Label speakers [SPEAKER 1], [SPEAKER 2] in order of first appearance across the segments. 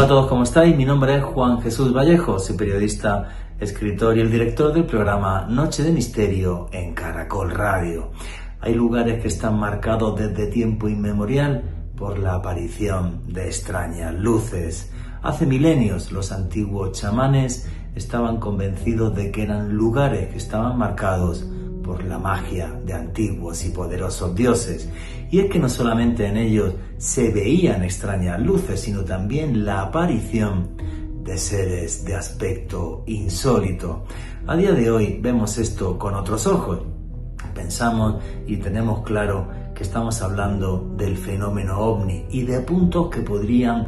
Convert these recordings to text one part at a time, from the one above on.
[SPEAKER 1] Hola a todos, ¿cómo estáis? Mi nombre es Juan Jesús Vallejo, soy periodista, escritor y el director del programa Noche de Misterio en Caracol Radio. Hay lugares que están marcados desde tiempo inmemorial por la aparición de extrañas luces. Hace milenios los antiguos chamanes estaban convencidos de que eran lugares que estaban marcados por la magia de antiguos y poderosos dioses. Y es que no solamente en ellos se veían extrañas luces, sino también la aparición de seres de aspecto insólito. A día de hoy vemos esto con otros ojos. Pensamos y tenemos claro que estamos hablando del fenómeno ovni y de puntos que podrían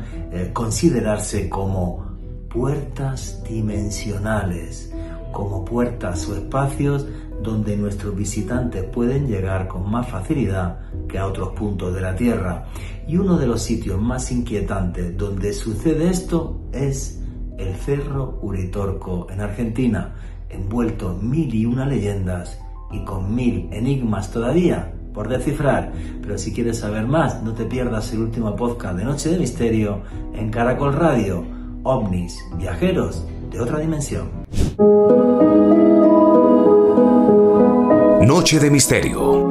[SPEAKER 1] considerarse como puertas dimensionales, como puertas o espacios donde nuestros visitantes pueden llegar con más facilidad que a otros puntos de la Tierra. Y uno de los sitios más inquietantes donde sucede esto es el Cerro Uritorco en Argentina, envuelto en 1001 leyendas y con 1000 enigmas todavía por descifrar. Pero si quieres saber más, no te pierdas el último podcast de Noche de Misterio en Caracol Radio, ovnis, viajeros de otra dimensión.
[SPEAKER 2] Noche de Misterio.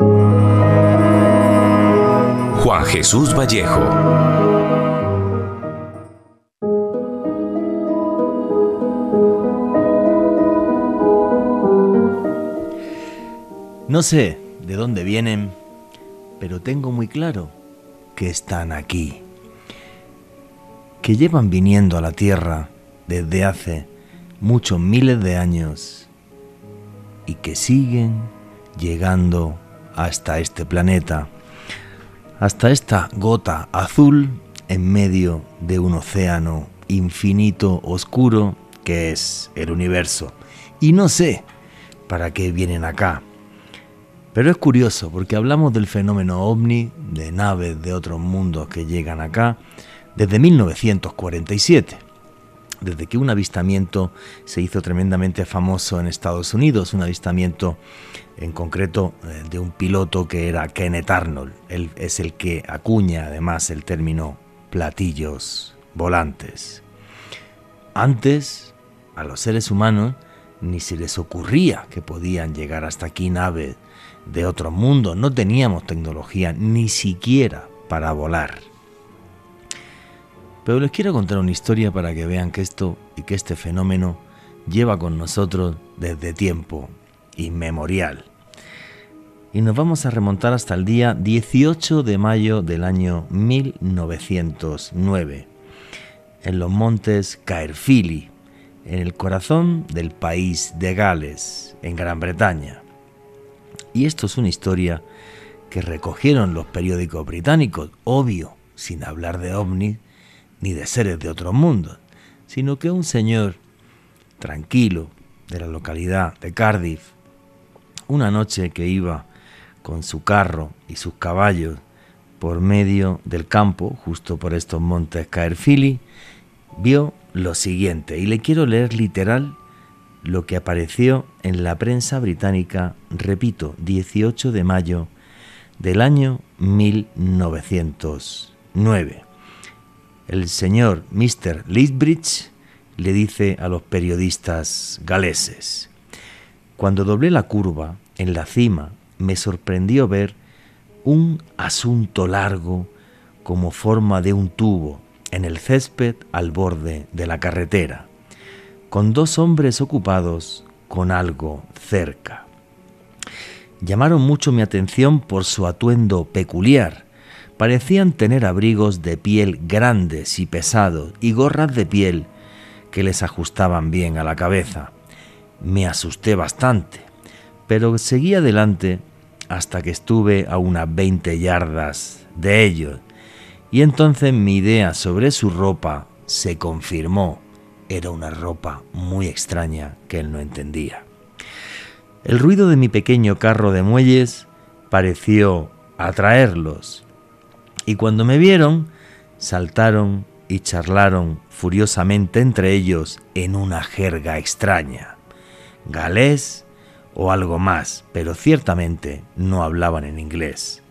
[SPEAKER 2] Juan Jesús Vallejo.
[SPEAKER 1] No sé de dónde vienen, pero tengo muy claro que están aquí, que llevan viniendo a la Tierra desde hace muchos miles de años y que siguen llegando hasta este planeta, hasta esta gota azul en medio de un océano infinito oscuro que es el universo. Y no sé para qué vienen acá. Pero es curioso porque hablamos del fenómeno ovni, de naves de otros mundos que llegan acá, desde 1947, desde que un avistamiento se hizo tremendamente famoso en Estados Unidos, un avistamiento en concreto de un piloto que era Kenneth Arnold. Él es el que acuña además el término platillos volantes. Antes, a los seres humanos ni se les ocurría que podían llegar hasta aquí naves de otros mundos. No teníamos tecnología ni siquiera para volar. Pero les quiero contar una historia para que vean que esto y que este fenómeno lleva con nosotros desde tiempo inmemorial. Y nos vamos a remontar hasta el día 18 de mayo del año 1909, en los montes Caerphilly, en el corazón del país de Gales, en Gran Bretaña. Y esto es una historia que recogieron los periódicos británicos, obvio, sin hablar de ovnis ni de seres de otros mundos, sino que un señor tranquilo de la localidad de Cardiff, una noche que iba con su carro y sus caballos por medio del campo, justo por estos montes Caerphilly, vio lo siguiente, y le quiero leer literal lo que apareció en la prensa británica, repito, 18 de mayo del año 1909. El señor Mr. Lethbridge le dice a los periodistas galeses: cuando doblé la curva en la cima, me sorprendió ver un asunto largo como forma de un tubo en el césped al borde de la carretera, con dos hombres ocupados con algo cerca. Llamaron mucho mi atención por su atuendo peculiar. Parecían tener abrigos de piel grandes y pesados y gorras de piel que les ajustaban bien a la cabeza. Me asusté bastante, pero seguí adelante hasta que estuve a unas 20 yardas de ellos, y entonces mi idea sobre su ropa se confirmó. Era una ropa muy extraña que él no entendía. El ruido de mi pequeño carro de muelles pareció atraerlos, y cuando me vieron, saltaron y charlaron furiosamente entre ellos en una jerga extraña, galés o algo más, pero ciertamente no hablaban en inglés.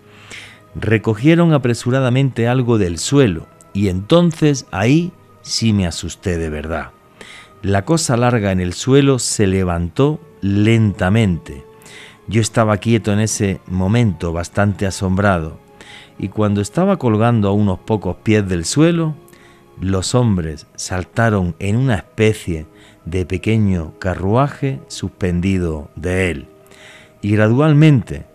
[SPEAKER 1] Recogieron apresuradamente algo del suelo y entonces ahí sí me asusté de verdad. La cosa larga en el suelo se levantó lentamente. Yo estaba quieto en ese momento, bastante asombrado, y cuando estaba colgando a unos pocos pies del suelo, los hombres saltaron en una especie de pequeño carruaje suspendido de él. Y gradualmente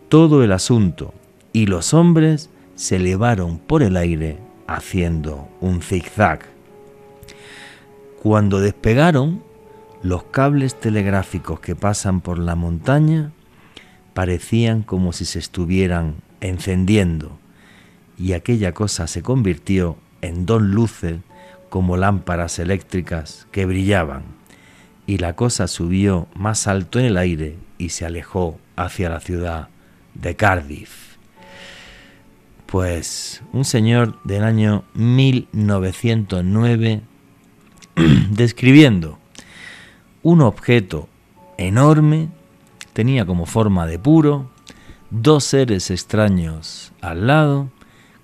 [SPEAKER 1] todo el asunto y los hombres se elevaron por el aire haciendo un zigzag. Cuando despegaron, los cables telegráficos que pasan por la montaña parecían como si se estuvieran encendiendo, y aquella cosa se convirtió en 2 luces como lámparas eléctricas que brillaban, y la cosa subió más alto en el aire y se alejó hacia la ciudad de Cardiff. Pues un señor del año 1909 describiendo un objeto enorme, tenía como forma de puro, 2 seres extraños al lado,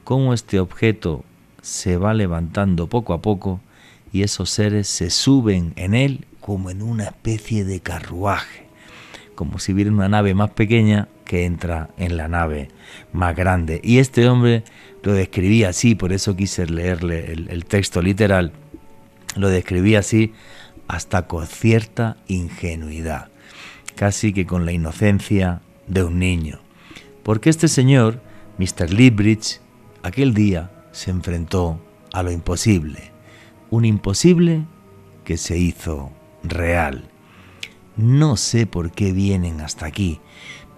[SPEAKER 1] cómo este objeto se va levantando poco a poco y esos seres se suben en él como en una especie de carruaje, como si hubiera una nave más pequeña que entra en la nave más grande. Y este hombre lo describía así, por eso quise leerle el texto literal, lo describía así hasta con cierta ingenuidad, casi que con la inocencia de un niño. Porque este señor, Mr. Leadbridge, aquel día se enfrentó a lo imposible, un imposible que se hizo real. No sé por qué vienen hasta aquí,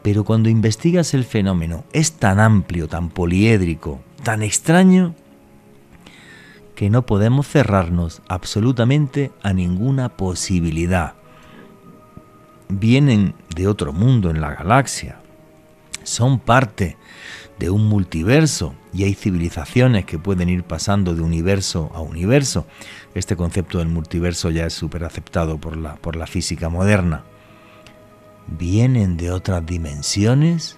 [SPEAKER 1] pero cuando investigas el fenómeno es tan amplio, tan poliédrico, tan extraño, que no podemos cerrarnos absolutamente a ninguna posibilidad. Vienen de otro mundo en la galaxia, son parte de un multiverso y hay civilizaciones que pueden ir pasando de universo a universo. Este concepto del multiverso ya es súper aceptado por la física moderna. Vienen de otras dimensiones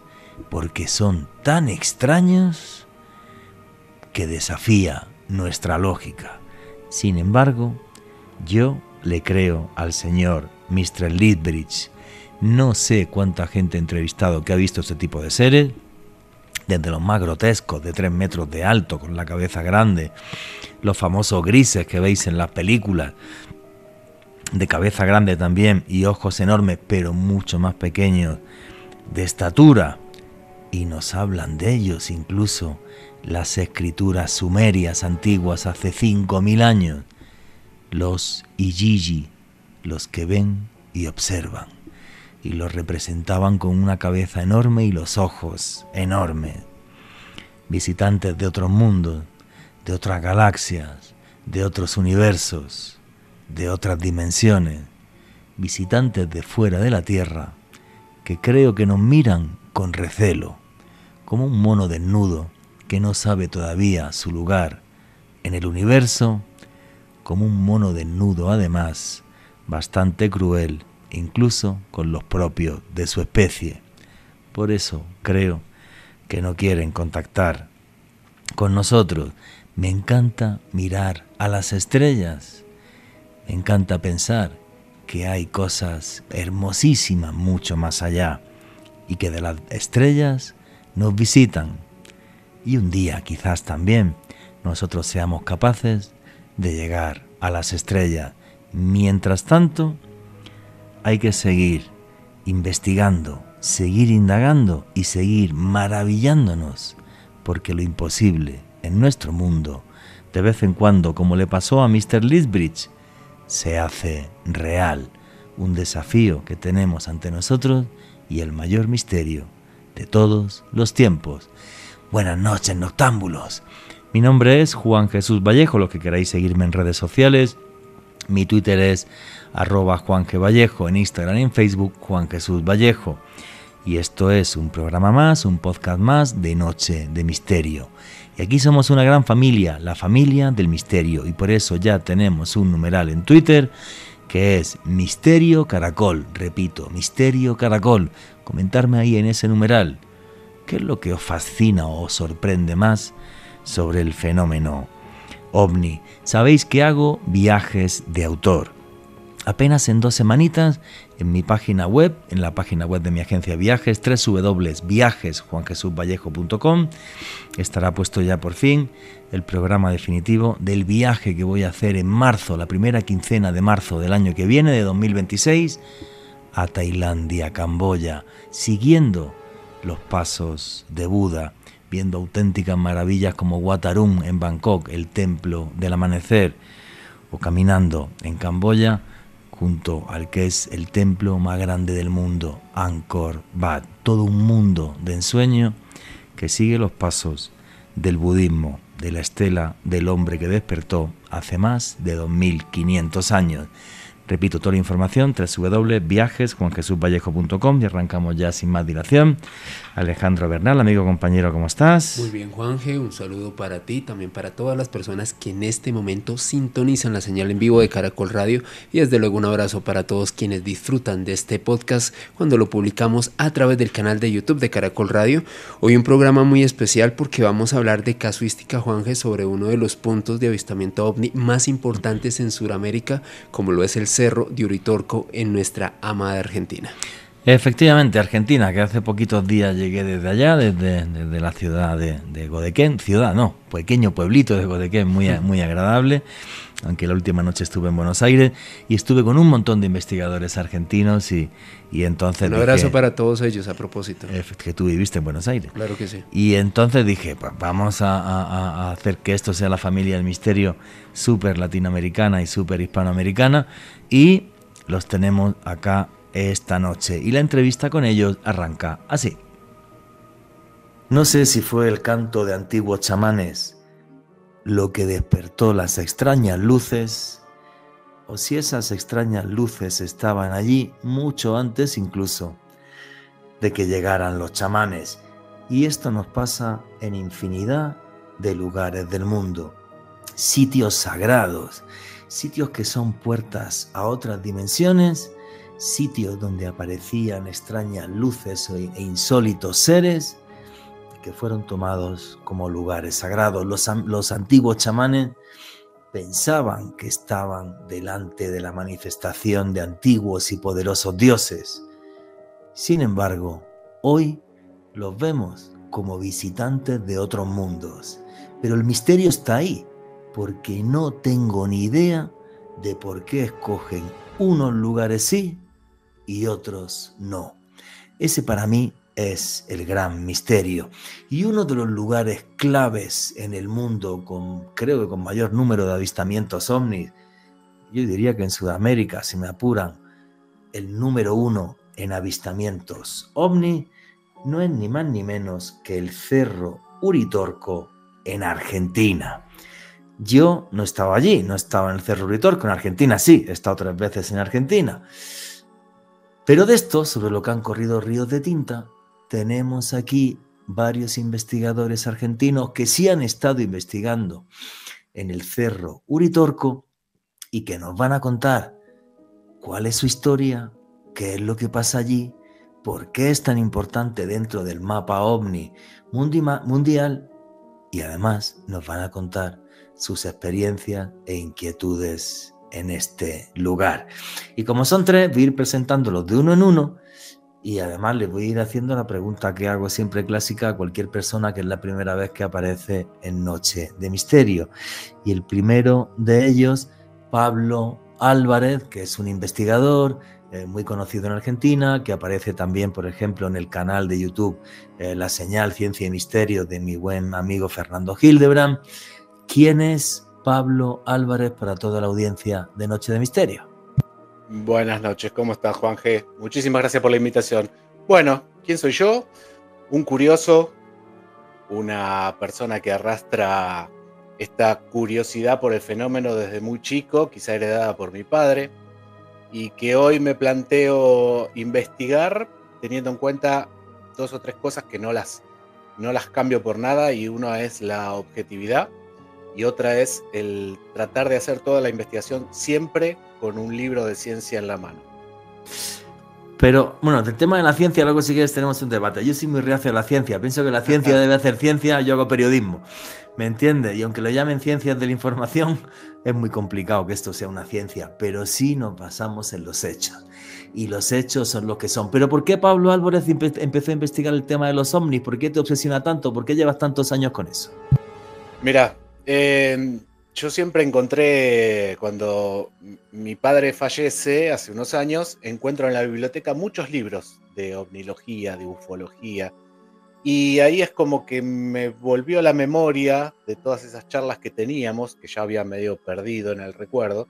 [SPEAKER 1] porque son tan extraños que desafía nuestra lógica. Sin embargo, yo le creo al señor Mr. Leadbridge. No sé cuánta gente he entrevistado que ha visto este tipo de seres, desde los más grotescos, de 3 metros de alto, con la cabeza grande, los famosos grises que veis en las películas, de cabeza grande también y ojos enormes, pero mucho más pequeños de estatura, y nos hablan de ellos incluso las escrituras sumerias antiguas hace 5000 años, los Igigi, los que ven y observan, y los representaban con una cabeza enorme y los ojos enormes. Visitantes de otros mundos, de otras galaxias, de otros universos, de otras dimensiones, visitantes de fuera de la Tierra, que creo que nos miran con recelo, como un mono desnudo que no sabe todavía su lugar en el universo, como un mono desnudo además, bastante cruel, incluso con los propios de su especie. Por eso creo que no quieren contactar con nosotros. Me encanta mirar a las estrellas, me encanta pensar que hay cosas hermosísimas mucho más allá y que de las estrellas nos visitan, y un día quizás también nosotros seamos capaces de llegar a las estrellas. Mientras tanto, hay que seguir investigando, seguir indagando y seguir maravillándonos, porque lo imposible en nuestro mundo, de vez en cuando, como le pasó a Mr. Leadbridge, se hace real, un desafío que tenemos ante nosotros y el mayor misterio de todos los tiempos. Buenas noches, noctámbulos. Mi nombre es Juan Jesús Vallejo. Los que queráis seguirme en redes sociales, mi Twitter es @JuanGVallejo, en Instagram y en Facebook Juan Jesús Vallejo. Y esto es un programa más, un podcast más de Noche de Misterio. Y aquí somos una gran familia, la familia del misterio, y por eso ya tenemos un numeral en Twitter que es Misterio Caracol. Repito, Misterio Caracol. Comentarme ahí en ese numeral qué es lo que os fascina o os sorprende más sobre el fenómeno OVNI. Sabéis que hago viajes de autor. Apenas en 2 semanitas, en mi página web, en la página web de mi agencia de viajes, www.viajesjuanjesusvallejo.com, estará puesto ya por fin el programa definitivo del viaje que voy a hacer en marzo, la primera quincena de marzo del año que viene, de 2026, a Tailandia, Camboya, siguiendo los pasos de Buda, viendo auténticas maravillas como Wat Arun en Bangkok, el templo del amanecer, o caminando en Camboya junto al que es el templo más grande del mundo, Angkor Wat. Todo un mundo de ensueño que sigue los pasos del budismo, de la estela del hombre que despertó hace más de 2500 años. Repito, toda la información, www.viajesjuanjesusvallejo.com, y arrancamos ya sin más dilación. Alejandro Bernal, amigo, compañero, ¿cómo estás?
[SPEAKER 3] Muy bien, Juanje, un saludo para ti, también para todas las personas que en este momento sintonizan la señal en vivo de Caracol Radio, y desde luego un abrazo para todos quienes disfrutan de este podcast cuando lo publicamos a través del canal de YouTube de Caracol Radio. Hoy un programa muy especial porque vamos a hablar de casuística, Juanje, sobre uno de los puntos de avistamiento ovni más importantes en Sudamérica, como lo es el Cerro de Uritorco en nuestra amada Argentina.
[SPEAKER 1] Efectivamente, Argentina, que hace poquitos días llegué desde allá, desde la ciudad de Godequén, pequeño pueblito de Godequén, muy agradable, aunque la última noche estuve en Buenos Aires y estuve con un montón de investigadores argentinos y entonces
[SPEAKER 3] un abrazo para todos ellos a propósito.
[SPEAKER 1] Que tú viviste en Buenos Aires.
[SPEAKER 3] Claro que sí.
[SPEAKER 1] Y entonces dije, pues vamos a hacer que esto sea la familia del misterio súper latinoamericana y súper hispanoamericana, y los tenemos acá esta noche, y la entrevista con ellos arranca así. No sé si fue el canto de antiguos chamanes lo que despertó las extrañas luces, o si esas extrañas luces estaban allí mucho antes incluso de que llegaran los chamanes. Y esto nos pasa en infinidad de lugares del mundo, sitios sagrados, sitios que son puertas a otras dimensiones, sitios donde aparecían extrañas luces e insólitos seres que fueron tomados como lugares sagrados. Los antiguos chamanes pensaban que estaban delante de la manifestación de antiguos y poderosos dioses. Sin embargo, hoy los vemos como visitantes de otros mundos. Pero el misterio está ahí, porque no tengo ni idea de por qué escogen unos lugares sí y otros no. Ese para mí es el gran misterio. Y uno de los lugares claves en el mundo, creo que con mayor número de avistamientos ovnis, yo diría que en Sudamérica, si me apuran, el número 1 en avistamientos ovni, no es ni más ni menos que el Cerro Uritorco en Argentina. Yo no estaba allí, no estaba en el Cerro Uritorco, en Argentina sí, he estado 3 veces en Argentina. Pero de esto, sobre lo que han corrido ríos de tinta, tenemos aquí varios investigadores argentinos que sí han estado investigando en el Cerro Uritorco y que nos van a contar cuál es su historia, qué es lo que pasa allí, por qué es tan importante dentro del mapa ovni mundial, y además nos van a contar sus experiencias e inquietudes en este lugar. Y como son 3, voy a ir presentándolos de uno en uno, y además les voy a ir haciendo la pregunta que hago siempre clásica a cualquier persona que es la primera vez que aparece en Noche de Misterio. Y el primero de ellos, Pablo Álvarez, que es un investigador muy conocido en Argentina, que aparece también, por ejemplo, en el canal de YouTube La Señal Ciencia y Misterio de mi buen amigo Fernando Hildebrand. ¿Quién es Pablo Álvarez para toda la audiencia de Noche de Misterio?
[SPEAKER 4] Buenas noches, ¿cómo estás, Juan G? Muchísimas gracias por la invitación. Bueno, ¿quién soy yo? Un curioso, una persona que arrastra esta curiosidad por el fenómeno desde muy chico, quizá heredada por mi padre, y que hoy me planteo investigar teniendo en cuenta 2 o 3 cosas que no las cambio por nada, y una es la objetividad y otra es el tratar de hacer toda la investigación siempre con un libro de ciencia en la mano.
[SPEAKER 1] Pero, bueno, del tema de la ciencia, luego si quieres tenemos un debate. Yo soy muy reacio a la ciencia. Pienso que la ciencia debe hacer ciencia, yo hago periodismo. ¿Me entiendes? Y aunque lo llamen ciencias de la información, es muy complicado que esto sea una ciencia. Pero sí nos basamos en los hechos. Y los hechos son los que son. Pero ¿por qué Pablo Álvarez empezó a investigar el tema de los ovnis? ¿Por qué te obsesiona tanto? ¿Por qué llevas tantos años con eso?
[SPEAKER 4] Mira, yo siempre encontré, cuando mi padre fallece hace unos años, encuentro en la biblioteca muchos libros de ovnilogía, de ufología, y ahí es como que me volvió a la memoria de todas esas charlas que teníamos, que ya había medio perdido en el recuerdo,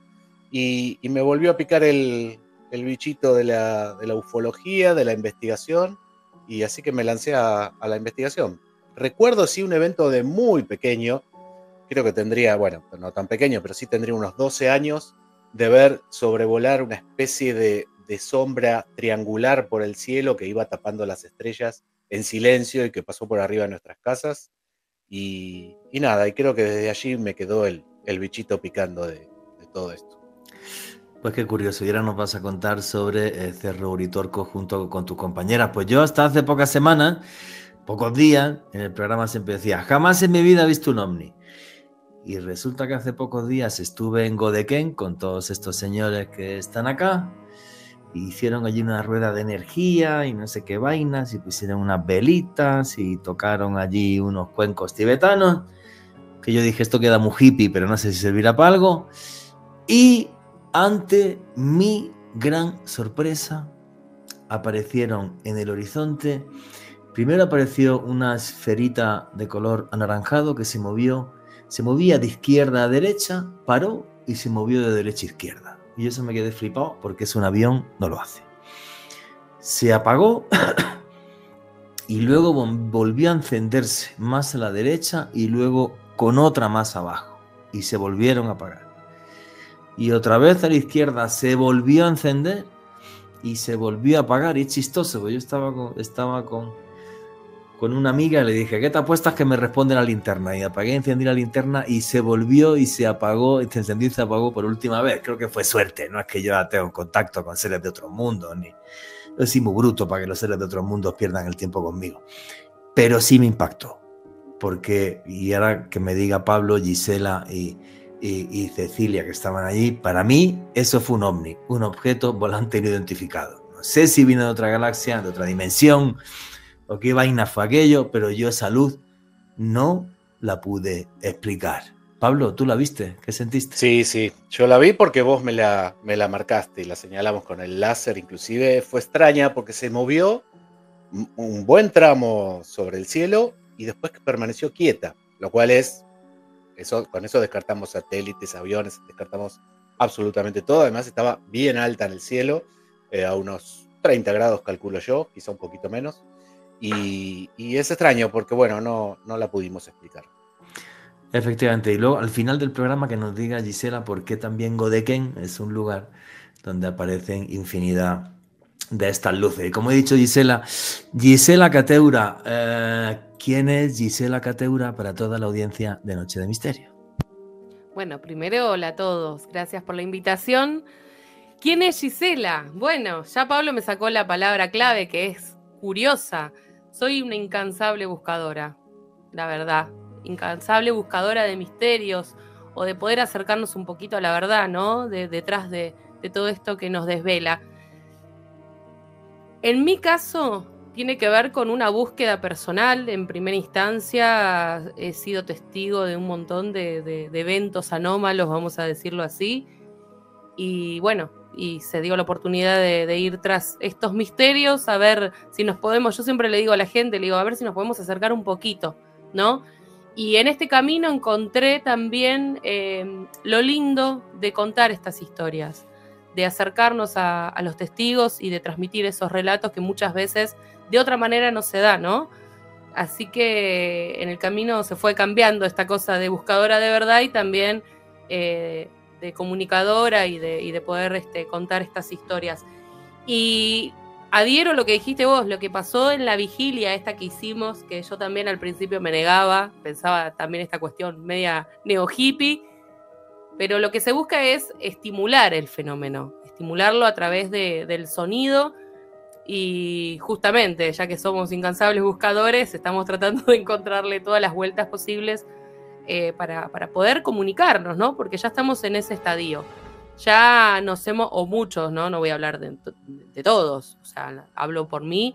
[SPEAKER 4] y me volvió a picar el bichito de la ufología, de la investigación, y así que me lancé a la investigación. Recuerdo sí un evento de muy pequeño, creo que tendría, bueno, no tan pequeño, pero sí tendría unos 12 años, de ver sobrevolar una especie de sombra triangular por el cielo que iba tapando las estrellas en silencio y que pasó por arriba de nuestras casas. Y nada, y creo que desde allí me quedó el bichito picando de todo esto.
[SPEAKER 1] Pues qué curioso, y ahora nos vas a contar sobre Cerro Uritorco junto con tus compañeras. Pues yo hasta hace pocas semanas, pocos días, en el programa siempre decía, jamás en mi vida he visto un ovni. Y resulta que hace pocos días estuve en Godequén con todos estos señores que están acá. Y hicieron allí una rueda de energía y no sé qué vainas, y pusieron unas velitas y tocaron allí unos cuencos tibetanos, que yo dije, esto queda muy hippie, pero no sé si servirá para algo. Y ante mi gran sorpresa, aparecieron en el horizonte, primero apareció una esferita de color anaranjado que se movía de izquierda a derecha, paró y se movió de derecha a izquierda. Y eso me quedé flipado porque es un avión, no lo hace. Se apagó y luego volvió a encenderse más a la derecha y luego con otra más abajo. Y se volvieron a apagar. Y otra vez a la izquierda se volvió a encender y se volvió a apagar. Y es chistoso, porque yo estaba con una amiga y le dije, ¿qué te apuestas que me responde la linterna? Y apagué, encendí la linterna y se volvió y se apagó, y se encendió y se apagó por última vez. Creo que fue suerte, no es que yo tenga contacto con seres de otros mundos, ni yo soy muy bruto para que los seres de otros mundos pierdan el tiempo conmigo. Pero sí me impactó, porque, y ahora que me diga Pablo, Gisela y Cecilia que estaban allí, para mí eso fue un ovni, un objeto volante no identificado. No sé si vino de otra galaxia, de otra dimensión, o qué vaina fue aquello, pero yo esa luz no la pude explicar. Pablo, ¿tú la viste? ¿Qué sentiste?
[SPEAKER 4] Sí, yo la vi porque vos me la marcaste y la señalamos con el láser, inclusive fue extraña porque se movió un buen tramo sobre el cielo y después permaneció quieta, lo cual con eso descartamos satélites, aviones, descartamos absolutamente todo. Además estaba bien alta en el cielo, a unos 30 grados calculo yo, quizá un poquito menos. Y es extraño porque, bueno, no la pudimos explicar.
[SPEAKER 1] Efectivamente, y luego al final del programa que nos diga Gisela por qué también Godequén es un lugar donde aparecen infinidad de estas luces. Y como he dicho, Gisela Cateura, ¿quién es Gisela Cateura para toda la audiencia de Noche de Misterio?
[SPEAKER 5] Bueno, primero, hola a todos, gracias por la invitación. ¿Quién es Gisela? Bueno, ya Pablo me sacó la palabra clave, que es curiosa. Soy una incansable buscadora, la verdad. Incansable buscadora de misterios o de poder acercarnos un poquito a la verdad, ¿no? Detrás de todo esto que nos desvela. En mi caso, tiene que ver con una búsqueda personal. En primera instancia, he sido testigo de un montón de eventos anómalos, vamos a decirlo así. Y bueno, y se dio la oportunidad de ir tras estos misterios, a ver si nos podemos, yo siempre le digo a la gente, a ver si nos podemos acercar un poquito, ¿no? Y en este camino encontré también lo lindo de contar estas historias, de acercarnos a los testigos y de transmitir esos relatos que muchas veces de otra manera no se da, ¿no? Así que en el camino se fue cambiando esta cosa de buscadora de verdad y también de comunicadora y de poder contar estas historias. Y adhiero a lo que dijiste vos, lo que pasó en la vigilia esta que hicimos, que yo también al principio me negaba, pensaba también esta cuestión media neo-hippie, pero lo que se busca es estimular el fenómeno, estimularlo a través del sonido y justamente, ya que somos incansables buscadores, estamos tratando de encontrarle todas las vueltas posibles para poder comunicarnos, ¿no? Porque ya estamos en ese estadio. Ya nos hemos, o muchos, ¿no? No voy a hablar de todos, o sea, hablo por mí,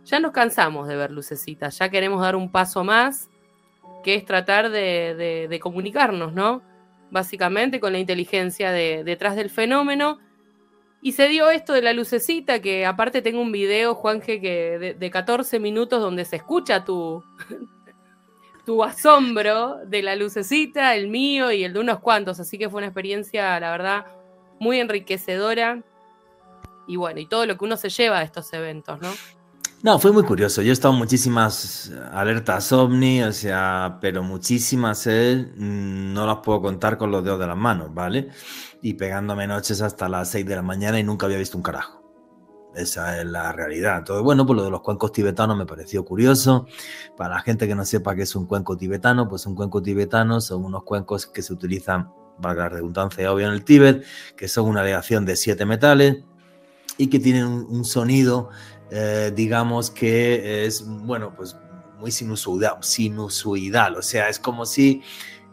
[SPEAKER 5] ya nos cansamos de ver lucecitas, ya queremos dar un paso más, que es tratar de comunicarnos, ¿no? Básicamente con la inteligencia detrás del fenómeno. Y se dio esto de la lucecita, que aparte tengo un video, Juanje, que de 14 minutos donde se escucha tu asombro de la lucecita, el mío y el de unos cuantos. Así que fue una experiencia, la verdad, muy enriquecedora. Y bueno, y todo lo que uno se lleva de estos eventos, ¿no?
[SPEAKER 1] No, fue muy curioso. Yo he estado en muchísimas alertas OVNI, o sea, pero muchísimas, no las puedo contar con los dedos de las manos, ¿vale? Y pegándome noches hasta las 6 de la mañana y nunca había visto un carajo. Esa es la realidad. Entonces, bueno, pues lo de los cuencos tibetanos me pareció curioso. Para la gente que no sepa qué es un cuenco tibetano, pues un cuenco tibetano son unos cuencos que se utilizan, valga la redundancia, obvio, en el Tíbet, que son una aleación de 7 metales y que tienen un sonido, digamos que es, bueno, pues muy sinusoidal. O sea, es como si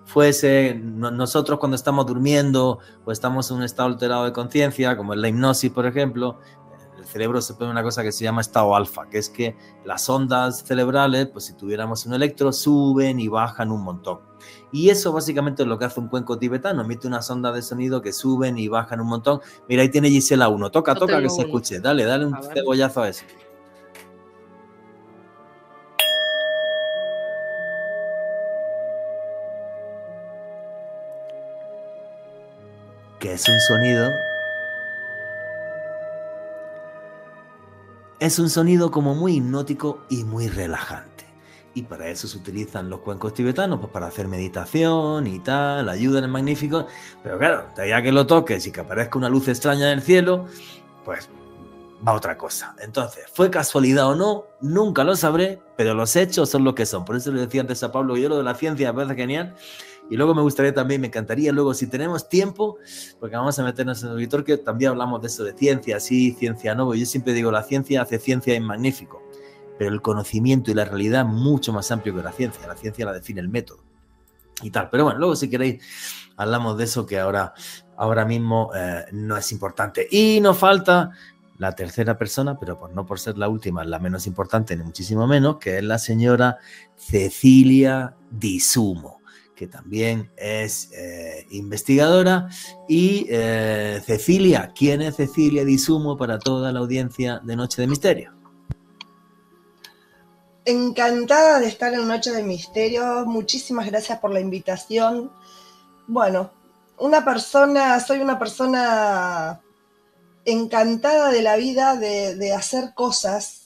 [SPEAKER 1] fuese nosotros cuando estamos durmiendo o estamos en un estado alterado de conciencia, como en la hipnosis, por ejemplo. El cerebro se pone una cosa que se llama estado alfa, que es que las ondas cerebrales, pues si tuviéramos un electro, suben y bajan un montón. Y eso básicamente es lo que hace un cuenco tibetano, emite unas ondas de sonido que suben y bajan un montón. Mira, ahí tiene Gisela uno, toca que se escuche, dale un cebollazo a eso. Que es un sonido... Es un sonido como muy hipnótico y muy relajante. Y para eso se utilizan los cuencos tibetanos, pues para hacer meditación y tal, ayudan, es magnífico. Pero claro, ya que lo toques y que aparezca una luz extraña en el cielo, pues va otra cosa. Entonces, ¿fue casualidad o no? Nunca lo sabré, pero los hechos son lo que son. Por eso le decía antes a Pablo que yo lo de la ciencia me parece genial. Y luego me gustaría también, me encantaría luego, si tenemos tiempo, porque vamos a meternos en el auditor, que también hablamos de eso de ciencia, sí, ciencia no. Yo siempre digo, la ciencia hace ciencia, es magnífico, pero el conocimiento y la realidad es mucho más amplio que la ciencia la define el método y tal. Pero bueno, luego si queréis hablamos de eso, que ahora mismo no es importante. Y nos falta la tercera persona, pero no por ser la última, la menos importante, ni muchísimo menos, que es la señora Cecilia Di Sumo, que también es investigadora. Y Cecilia, ¿quién es Cecilia Di Sumo para toda la audiencia de Noche de Misterio?
[SPEAKER 6] Encantada de estar en Noche de Misterio, muchísimas gracias por la invitación. Bueno, soy una persona encantada de la vida, de hacer cosas,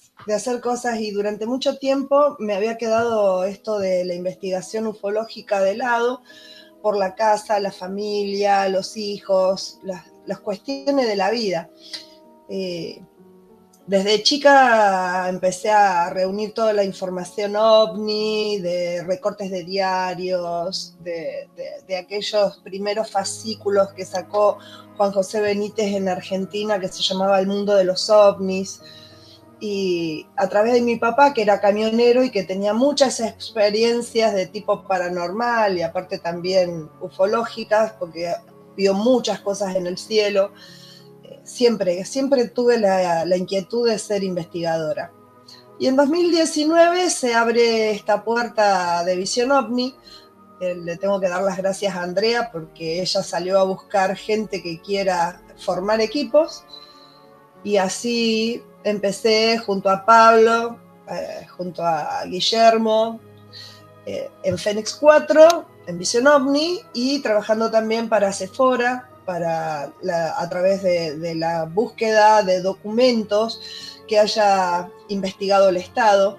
[SPEAKER 6] y durante mucho tiempo me había quedado esto de la investigación ufológica de lado, por la casa, la familia, los hijos, las cuestiones de la vida. Desde chica empecé a reunir toda la información OVNI, de recortes de diarios, de aquellos primeros fascículos que sacó Juan José Benítez en Argentina, que se llamaba El Mundo de los OVNIs. Y a través de mi papá, que era camionero y que tenía muchas experiencias de tipo paranormal y aparte también ufológicas, porque vio muchas cosas en el cielo, siempre tuve la inquietud de ser investigadora. Y en 2019 se abre esta puerta de Visión OVNI. Le tengo que dar las gracias a Andrea porque ella salió a buscar gente que quiera formar equipos, y así empecé junto a Pablo, junto a Guillermo, en Fénix 4, en Visión OVNI, y trabajando también para Sephora, a través de la búsqueda de documentos que haya investigado el Estado,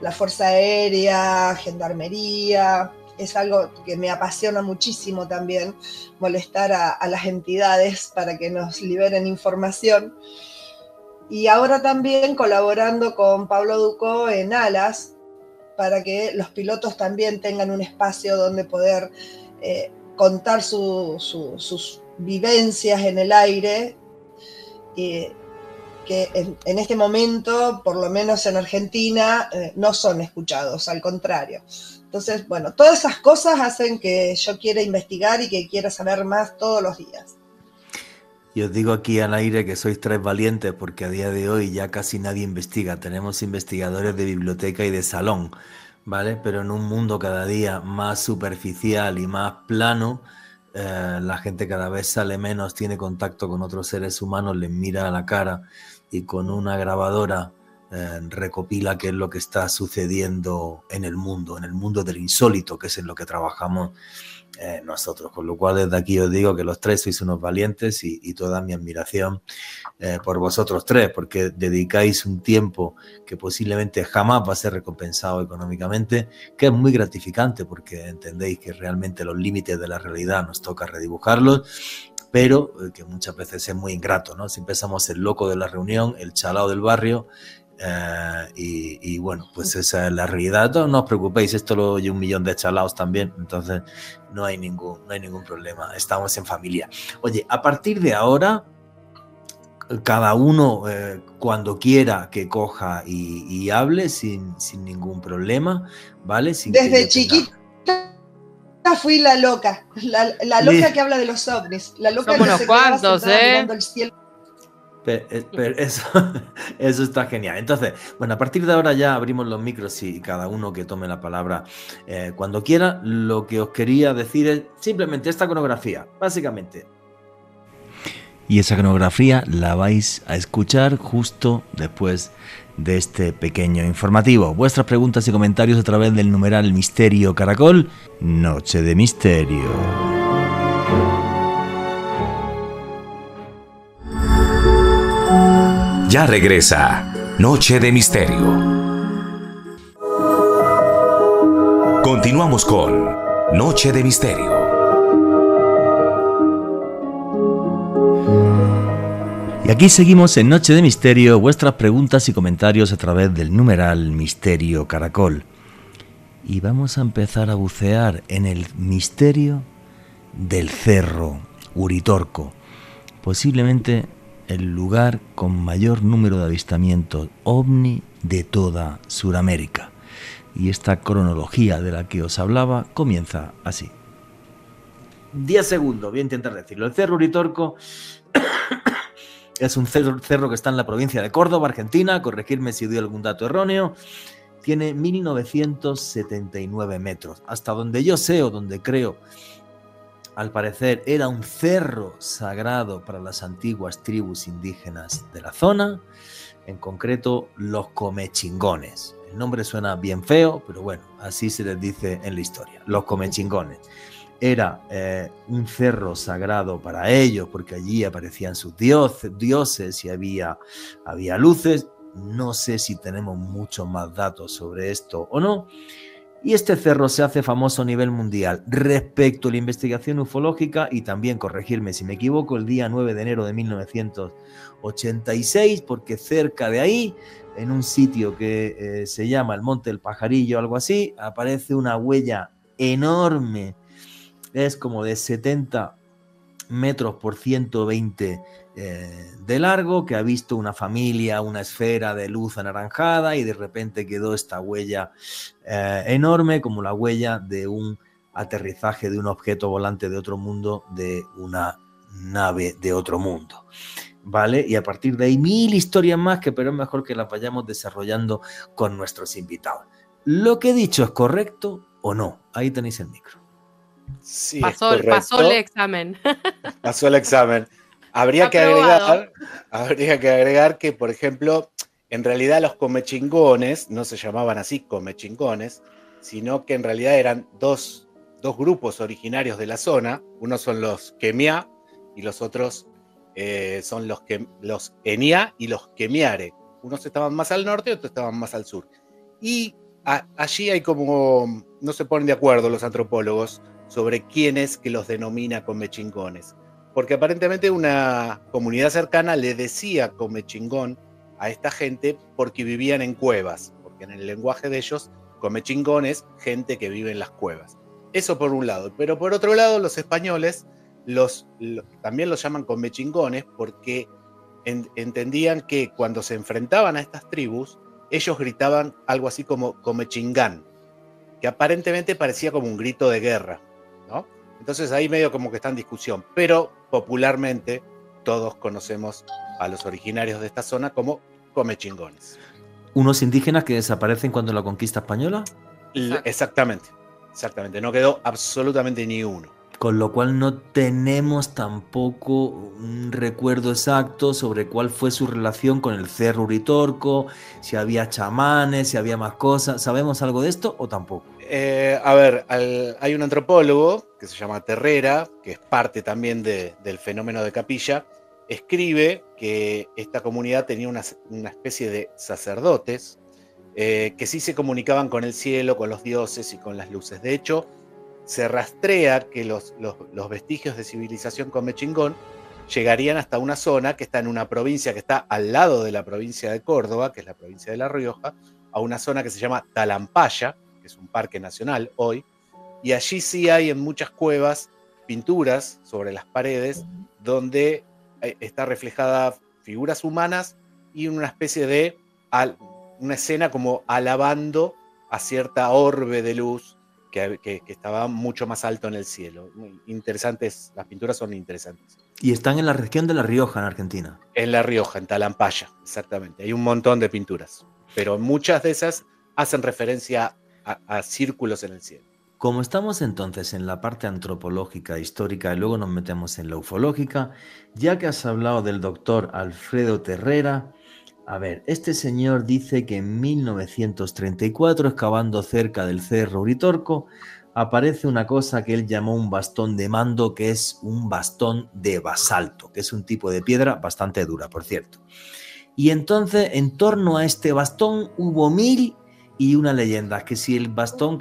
[SPEAKER 6] la Fuerza Aérea, Gendarmería. Es algo que me apasiona muchísimo también, molestar a las entidades para que nos liberen información. Y ahora también colaborando con Pablo Ducó en Alas, para que los pilotos también tengan un espacio donde poder contar sus vivencias en el aire. que en este momento, por lo menos en Argentina, no son escuchados, al contrario. Entonces, bueno, todas esas cosas hacen que yo quiera investigar y que quiera saber más todos los días.
[SPEAKER 1] Y os digo aquí al aire que sois 3 valientes, porque a día de hoy ya casi nadie investiga. Tenemos investigadores de biblioteca y de salón, ¿vale? Pero en un mundo cada día más superficial y más plano, la gente cada vez sale menos, tiene contacto con otros seres humanos, les mira a la cara y con una grabadora recopila qué es lo que está sucediendo en el mundo del insólito, que es en lo que trabajamos nosotros. Con lo cual desde aquí os digo que los 3 sois unos valientes y toda mi admiración por vosotros 3, porque dedicáis un tiempo que posiblemente jamás va a ser recompensado económicamente, que es muy gratificante porque entendéis que realmente los límites de la realidad nos toca redibujarlos, pero que muchas veces es muy ingrato, ¿no? Siempre somos el loco de la reunión, el chalao del barrio. Y bueno, pues esa es la realidad. No os preocupéis, esto lo oye 1 millón de chalaos también, entonces no hay ningún problema, estamos en familia. Oye, a partir de ahora, cada uno cuando quiera que coja y hable sin ningún problema, ¿vale?
[SPEAKER 6] Desde chiquita fui la loca, la loca que habla de los ovnis, la loca
[SPEAKER 5] somos
[SPEAKER 6] que
[SPEAKER 5] unos
[SPEAKER 6] se quedaba
[SPEAKER 5] cuantos,
[SPEAKER 6] sentada mirando el cielo.
[SPEAKER 1] Pero eso está genial. Entonces, bueno, a partir de ahora ya abrimos los micros y cada uno que tome la palabra cuando quiera. Lo que os quería decir es simplemente esta iconografía, básicamente. Y esa iconografía la vais a escuchar justo después de este pequeño informativo. Vuestras preguntas y comentarios a través del numeral Misterio Caracol, Noche de Misterio.
[SPEAKER 2] Ya regresa Noche de Misterio. Continuamos con Noche de Misterio.
[SPEAKER 1] Y aquí seguimos en Noche de Misterio, vuestras preguntas y comentarios a través del numeral Misterio Caracol. Y vamos a empezar a bucear en el misterio del Cerro Uritorco, posiblemente el lugar con mayor número de avistamientos ovni de toda Sudamérica. Y esta cronología de la que os hablaba comienza así. 10 segundos, voy a intentar decirlo. El Cerro Uritorco es un cerro que está en la provincia de Córdoba, Argentina. Corregirme si doy algún dato erróneo. Tiene 1979 metros. Hasta donde yo sé o donde creo, al parecer era un cerro sagrado para las antiguas tribus indígenas de la zona, en concreto los comechingones. El nombre suena bien feo, pero bueno, así se les dice en la historia, los comechingones. Era un cerro sagrado para ellos porque allí aparecían sus dioses y había luces. No sé si tenemos muchos más datos sobre esto o no. Y este cerro se hace famoso a nivel mundial respecto a la investigación ufológica y también, corregirme si me equivoco, el día 9 de enero de 1986, porque cerca de ahí, en un sitio que se llama el Monte del Pajarillo, algo así, aparece una huella enorme, es como de 70 metros por 120 de largo, que ha visto una familia, una esfera de luz anaranjada y de repente quedó esta huella enorme, como la huella de un aterrizaje de un objeto volante de otro mundo, de una nave de otro mundo, ¿vale? Y a partir de ahí 1000 historias más, pero es mejor que las vayamos desarrollando con nuestros invitados. ¿Lo que he dicho es correcto o no? Ahí tenéis el micro.
[SPEAKER 4] Sí,
[SPEAKER 5] pasó el examen.
[SPEAKER 4] Pasó el examen. Habría que agregar que, por ejemplo, en realidad los comechingones no se llamaban así comechingones, sino que en realidad eran dos grupos originarios de la zona. Unos son los Quemiá y los otros son los Eniá y los Quemiare. Unos estaban más al norte y otros estaban más al sur. Y allí hay como, no se ponen de acuerdo los antropólogos sobre quién es que los denomina comechingones. Porque aparentemente una comunidad cercana le decía comechingón a esta gente porque vivían en cuevas, porque en el lenguaje de ellos, comechingón es gente que vive en las cuevas. Eso por un lado. Pero por otro lado, los españoles también los llaman comechingones porque entendían que cuando se enfrentaban a estas tribus, ellos gritaban algo así como Comechingán, que aparentemente parecía como un grito de guerra, ¿no? Entonces ahí medio como que está en discusión, pero popularmente todos conocemos a los originarios de esta zona como comechingones.
[SPEAKER 1] ¿Unos indígenas que desaparecen cuando la conquista española?
[SPEAKER 4] Exactamente, no quedó absolutamente ni uno.
[SPEAKER 1] Con lo cual no tenemos tampoco un recuerdo exacto sobre cuál fue su relación con el Cerro Uritorco, si había chamanes, si había más cosas. ¿Sabemos algo de esto o tampoco?
[SPEAKER 4] Hay un antropólogo que se llama Terrera, que es parte también del fenómeno de Capilla, escribe que esta comunidad tenía una especie de sacerdotes que sí se comunicaban con el cielo, con los dioses y con las luces. De hecho, se rastrea que los vestigios de civilización comechingón llegarían hasta una zona que está en una provincia que está al lado de la provincia de Córdoba, que es la provincia de La Rioja, a una zona que se llama Talampaya, que es un parque nacional hoy, y allí sí hay en muchas cuevas pinturas sobre las paredes donde está reflejada figuras humanas y una especie de una escena como alabando a cierta orbe de luz que estaba mucho más alto en el cielo. Muy interesantes, las pinturas son interesantes.
[SPEAKER 1] Y están en la región de La Rioja, en Argentina.
[SPEAKER 4] En La Rioja, en Talampaya, exactamente. Hay un montón de pinturas, pero muchas de esas hacen referencia a círculos en el cielo.
[SPEAKER 1] Como estamos entonces en la parte antropológica, histórica, y luego nos metemos en la ufológica, ya que has hablado del doctor Alfredo Terrera, a ver, este señor dice que en 1934, excavando cerca del Cerro Uritorco, aparece una cosa que él llamó un bastón de mando, que es un bastón de basalto, que es un tipo de piedra bastante dura, por cierto. Y entonces, en torno a este bastón hubo 1001 leyendas, que si el bastón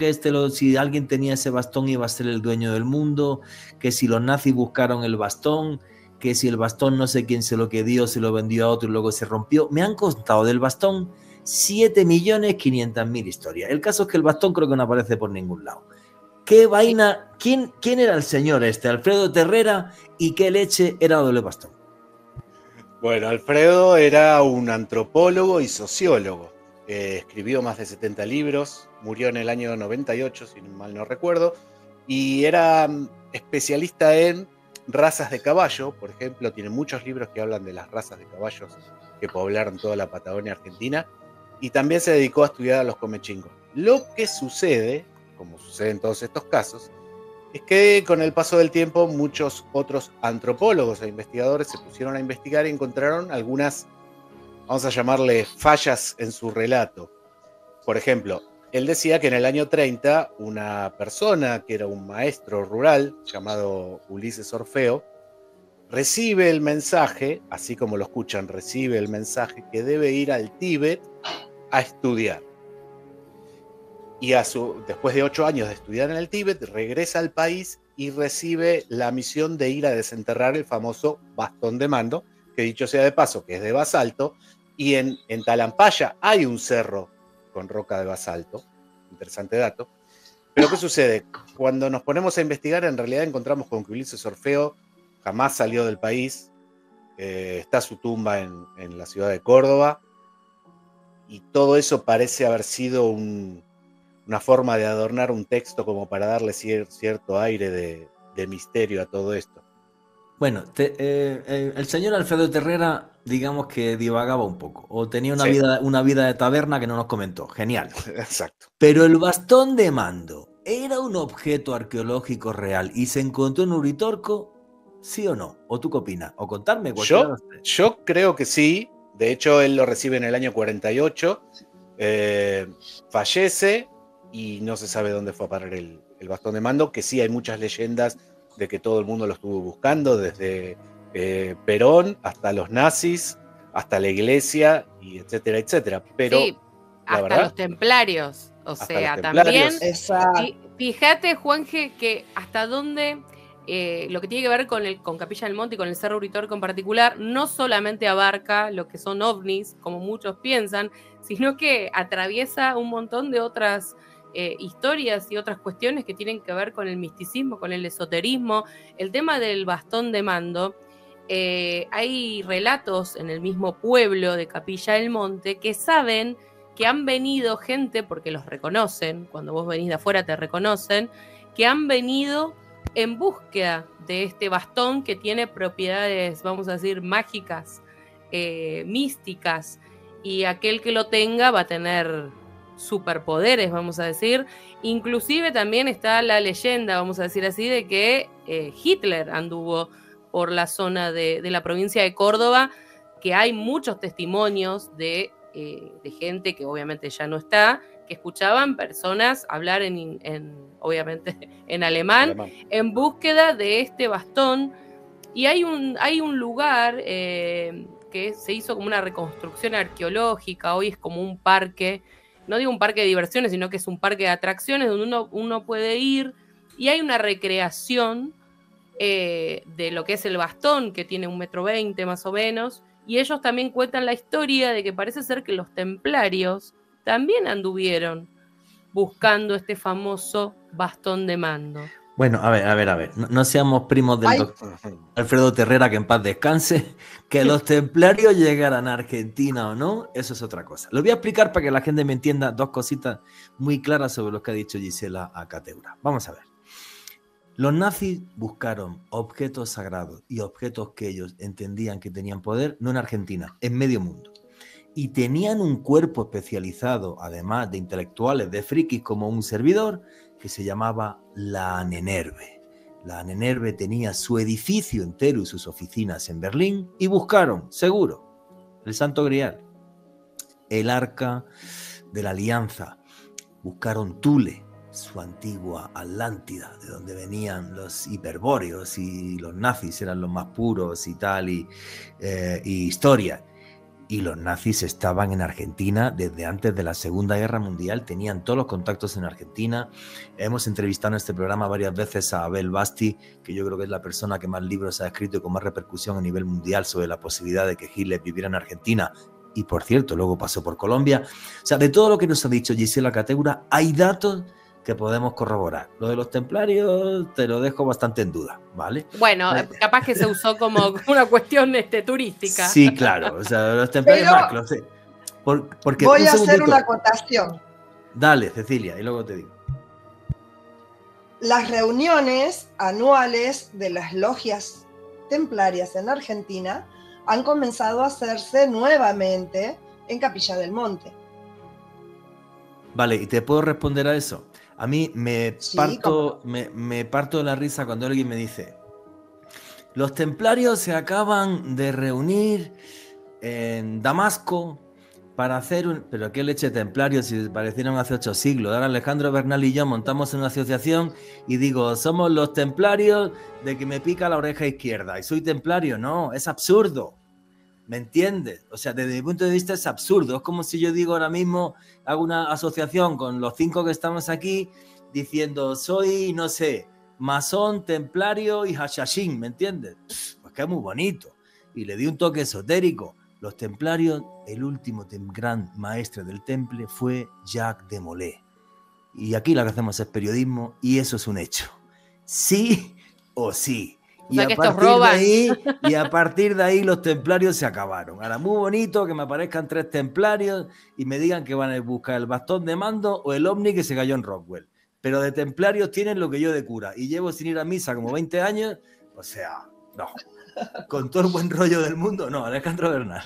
[SPEAKER 1] si alguien tenía ese bastón iba a ser el dueño del mundo, que si los nazis buscaron el bastón, que si el bastón no sé quién se lo quedó, se lo vendió a otro y luego se rompió. Me han contado del bastón 7.500.000 historias. El caso es que el bastón creo que no aparece por ningún lado. ¿Qué vaina? ¿Quién era el señor Alfredo Terrera, y qué leche era lo del bastón?
[SPEAKER 4] Bueno, Alfredo era un antropólogo y sociólogo. Escribió más de 70 libros, murió en el año 98, si mal no recuerdo, y era especialista en razas de caballo. Por ejemplo, tiene muchos libros que hablan de las razas de caballos que poblaron toda la Patagonia Argentina, y también se dedicó a estudiar a los comechingos. Lo que sucede, como sucede en todos estos casos, es que con el paso del tiempo muchos otros antropólogos e investigadores se pusieron a investigar y encontraron algunas, vamos a llamarle, fallas en su relato. Por ejemplo, él decía que en el año 30 una persona que era un maestro rural llamado Ulises Orfeo recibe el mensaje, así como lo escuchan, recibe el mensaje que debe ir al Tíbet a estudiar. Y después de 8 años de estudiar en el Tíbet, regresa al país y recibe la misión de ir a desenterrar el famoso bastón de mando, que dicho sea de paso, que es de basalto, y en Talampaya hay un cerro con roca de basalto. Interesante dato. Pero ¿qué sucede? Cuando nos ponemos a investigar, en realidad encontramos con que Ulises Orfeo jamás salió del país. Está su tumba en la ciudad de Córdoba, y todo eso parece haber sido una forma de adornar un texto como para darle cierto aire de misterio a todo esto.
[SPEAKER 1] Bueno, el señor Alfredo Terrera, digamos que divagaba un poco, o tenía una vida de taberna que no nos comentó. Genial.
[SPEAKER 4] Exacto.
[SPEAKER 1] Pero el bastón de mando, ¿era un objeto arqueológico real y se encontró en Uritorco? ¿Sí o no? ¿O tú qué opinas? O contarme.
[SPEAKER 4] Yo creo que sí. De hecho, él lo recibe en el año 48. Fallece y no se sabe dónde fue a parar el bastón de mando, que sí hay muchas leyendas de que todo el mundo lo estuvo buscando, desde Perón hasta los nazis, hasta la iglesia, y etcétera, etcétera. Pero
[SPEAKER 5] sí, hasta los templarios. O sea, también. Fíjate, Juanje, que hasta dónde lo que tiene que ver con Capilla del Monte y con el Cerro Uritorco en particular, no solamente abarca lo que son ovnis, como muchos piensan, sino que atraviesa un montón de otras historias y otras cuestiones que tienen que ver con el misticismo, con el esoterismo. El tema del bastón de mando hay relatos en el mismo pueblo de Capilla del Monte que saben que han venido gente, porque los reconocen, cuando vos venís de afuera te reconocen, que han venido en búsqueda de este bastón que tiene propiedades, vamos a decir, mágicas, místicas, y aquel que lo tenga va a tener superpoderes, vamos a decir. Inclusive también está la leyenda, vamos a decir así, de que Hitler anduvo por la zona de la provincia de Córdoba, que hay muchos testimonios de gente que obviamente ya no está, que escuchaban personas hablar obviamente en alemán, en búsqueda de este bastón. Y hay un lugar que se hizo como una reconstrucción arqueológica, hoy es como un parque, no digo un parque de diversiones, sino que es un parque de atracciones donde uno puede ir, y hay una recreación de lo que es el bastón, que tiene 1,20 m más o menos, y ellos también cuentan la historia de que parece ser que los templarios también anduvieron buscando este famoso bastón de mando.
[SPEAKER 1] Bueno, a ver. No seamos primos del doctor Alfredo Terrera, que en paz descanse. Que los templarios llegaran a Argentina o no, eso es otra cosa. Lo voy a explicar para que la gente me entienda dos cositas muy claras sobre lo que ha dicho Gisela Acateura. Vamos a ver. Los nazis buscaron objetos sagrados y objetos que ellos entendían que tenían poder, no en Argentina, en medio mundo. Y tenían un cuerpo especializado, además de intelectuales, de frikis como un servidor, que se llamaba la Ahnenerbe. La Ahnenerbe tenía su edificio entero y sus oficinas en Berlín, y buscaron, seguro, el Santo Grial, el Arca de la Alianza, buscaron Thule, su antigua Atlántida, de donde venían los hiperbóreos, y los nazis eran los más puros y tal, y historia. Y los nazis estaban en Argentina desde antes de la Segunda Guerra Mundial, tenían todos los contactos en Argentina. Hemos entrevistado en este programa varias veces a Abel Basti, que yo creo que es la persona que más libros ha escrito y con más repercusión a nivel mundial sobre la posibilidad de que Hitler viviera en Argentina. Y por cierto, luego pasó por Colombia. O sea, de todo lo que nos ha dicho Gisela Acateura, hay datos que podemos corroborar. Lo de los templarios te lo dejo bastante en duda, ¿vale?
[SPEAKER 5] Bueno, capaz que se usó como una cuestión turística.
[SPEAKER 1] Sí, claro. O sea, los templarios más, lo sé. Porque
[SPEAKER 6] voy a hacer una acotación.
[SPEAKER 1] Dale, Cecilia, y luego te digo.
[SPEAKER 6] Las reuniones anuales de las logias templarias en Argentina han comenzado a hacerse nuevamente en Capilla del Monte.
[SPEAKER 1] Vale, ¿y te puedo responder a eso? A mí me parto de la risa cuando alguien me dice: los templarios se acaban de reunir en Damasco para hacer ¿Pero qué leche templarios si parecieron hace 8 siglos? Ahora Alejandro Bernal y yo montamos una asociación y digo, somos los templarios de que me pica la oreja izquierda. ¿Y soy templario? No, es absurdo. ¿Me entiendes? O sea, desde mi punto de vista es absurdo. Es como si yo digo ahora mismo, hago una asociación con los 5 que estamos aquí, diciendo, soy, no sé, masón, templario y hashashin, ¿me entiendes? Pues que es muy bonito. Y le di un toque esotérico. Los templarios, el último gran maestre del temple fue Jacques de Molay. Y aquí lo que hacemos es periodismo, y eso es un hecho. Sí o sí.
[SPEAKER 5] Y
[SPEAKER 1] a partir de ahí los templarios se acabaron. Ahora, muy bonito que me aparezcan 3 templarios y me digan que van a buscar el bastón de mando o el ovni que se cayó en Roswell. Pero de templarios tienen lo que yo de cura. Y llevo sin ir a misa como 20 años. O sea, no. Con todo el buen rollo del mundo, no, Alejandro Bernal.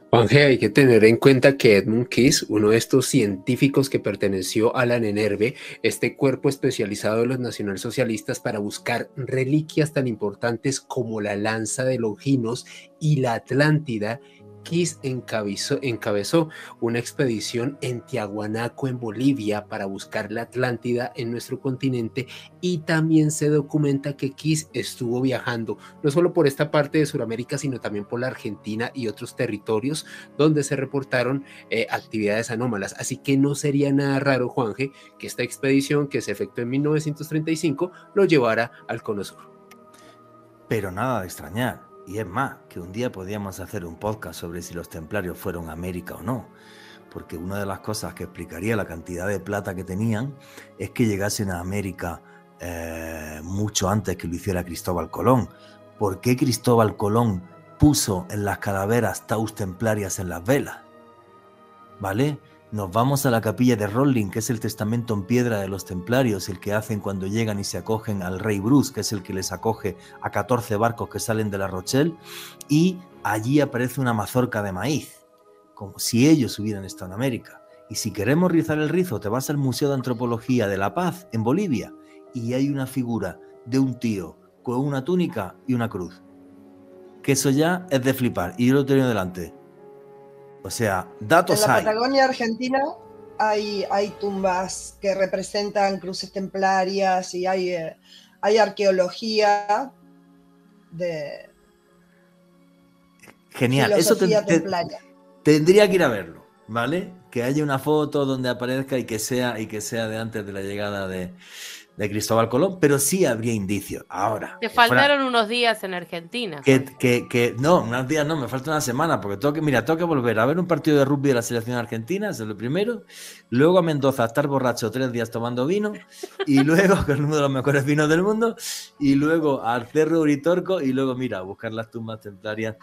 [SPEAKER 3] Juanje, hay que tener en cuenta que Edmund Kiss, uno de estos científicos que perteneció a la Ahnenerbe, este cuerpo especializado de los nacionalsocialistas para buscar reliquias tan importantes como la lanza de Longinos y la Atlántida, Kiss encabezó una expedición en Tiahuanaco, en Bolivia, para buscar la Atlántida en nuestro continente, y también se documenta que Kiss estuvo viajando no solo por esta parte de Sudamérica, sino también por la Argentina y otros territorios donde se reportaron actividades anómalas. Así que no sería nada raro, Juanje, que esta expedición que se efectuó en 1935 lo llevara al Cono Sur.
[SPEAKER 1] Pero nada de extrañar. Y es más, que un día podíamos hacer un podcast sobre si los templarios fueron a América o no, porque una de las cosas que explicaría la cantidad de plata que tenían es que llegasen a América mucho antes que lo hiciera Cristóbal Colón, ¿por qué Cristóbal Colón puso en las calaveras taus templarias en las velas? ¿Vale? Nos vamos a la capilla de Rowling, que es el testamento en piedra de los templarios, el que hacen cuando llegan y se acogen al rey Bruce, que es el que les acoge a 14 barcos que salen de La Rochelle, y allí aparece una mazorca de maíz, como si ellos hubieran estado en América. Y si queremos rizar el rizo, te vas al Museo de Antropología de La Paz, en Bolivia, y hay una figura de un tío con una túnica y una cruz. Que eso ya es de flipar, y yo lo tengo delante. O sea, datos
[SPEAKER 6] en la
[SPEAKER 1] hay.
[SPEAKER 6] Patagonia Argentina hay tumbas que representan cruces templarias y hay arqueología de
[SPEAKER 1] Genial,
[SPEAKER 6] filosofía
[SPEAKER 1] eso
[SPEAKER 6] templaria.
[SPEAKER 1] tendría que ir a verlo, ¿vale? Que haya una foto donde aparezca y que sea de antes de la llegada de Cristóbal Colón, pero sí habría indicios. Ahora,
[SPEAKER 5] Te faltaron unos días en Argentina.
[SPEAKER 1] no, unos días no, me falta una semana, porque tengo que volver a ver un partido de rugby de la selección argentina, eso es lo primero, luego a Mendoza a estar borracho 3 días tomando vino, y luego, que es uno de los mejores vinos del mundo, y luego al Cerro Uritorco, y luego, mira, a buscar las tumbas templarias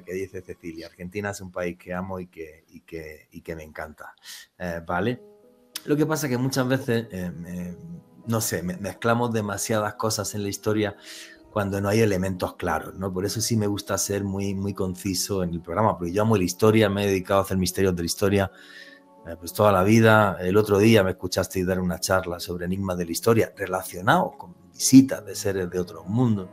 [SPEAKER 1] que dice Cecilia. Argentina es un país que amo y que me encanta, ¿vale? Lo que pasa es que muchas veces... no sé, mezclamos demasiadas cosas en la historia cuando no hay elementos claros, ¿no? Por eso sí me gusta ser muy, muy conciso en el programa, porque yo amo la historia, me he dedicado a hacer misterios de la historia pues toda la vida. El otro día me escuchasteis dar una charla sobre enigmas de la historia relacionados con visitas de seres de otros mundos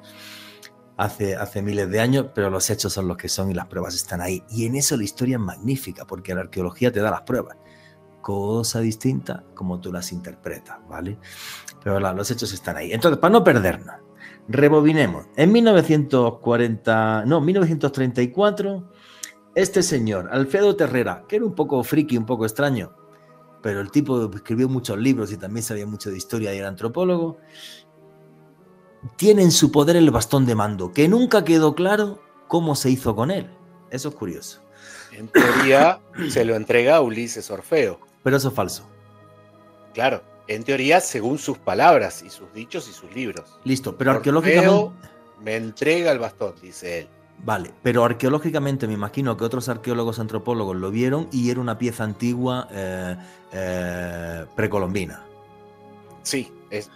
[SPEAKER 1] hace miles de años, pero los hechos son los que son y las pruebas están ahí. Y en eso la historia es magnífica, porque la arqueología te da las pruebas. Cosa distinta como tú las interpretas, ¿vale? Pero los hechos están ahí. Entonces, para no perdernos, rebobinemos. En 1934, este señor, Alfredo Terrera, que era un poco friki, un poco extraño, pero el tipo escribió muchos libros y también sabía mucho de historia y era antropólogo, tiene en su poder el bastón de mando, que nunca quedó claro cómo se hizo con él. Eso es curioso.
[SPEAKER 4] En teoría, se lo entrega a Ulises Orfeo.
[SPEAKER 1] Pero eso es falso.
[SPEAKER 4] Claro, en teoría, según sus palabras y sus dichos y sus libros.
[SPEAKER 1] Listo, pero
[SPEAKER 4] Orfeo
[SPEAKER 1] arqueológicamente...
[SPEAKER 4] me entrega el bastón, dice él.
[SPEAKER 1] Vale, pero arqueológicamente me imagino que otros arqueólogos antropólogos lo vieron y era una pieza antigua precolombina.
[SPEAKER 4] Sí,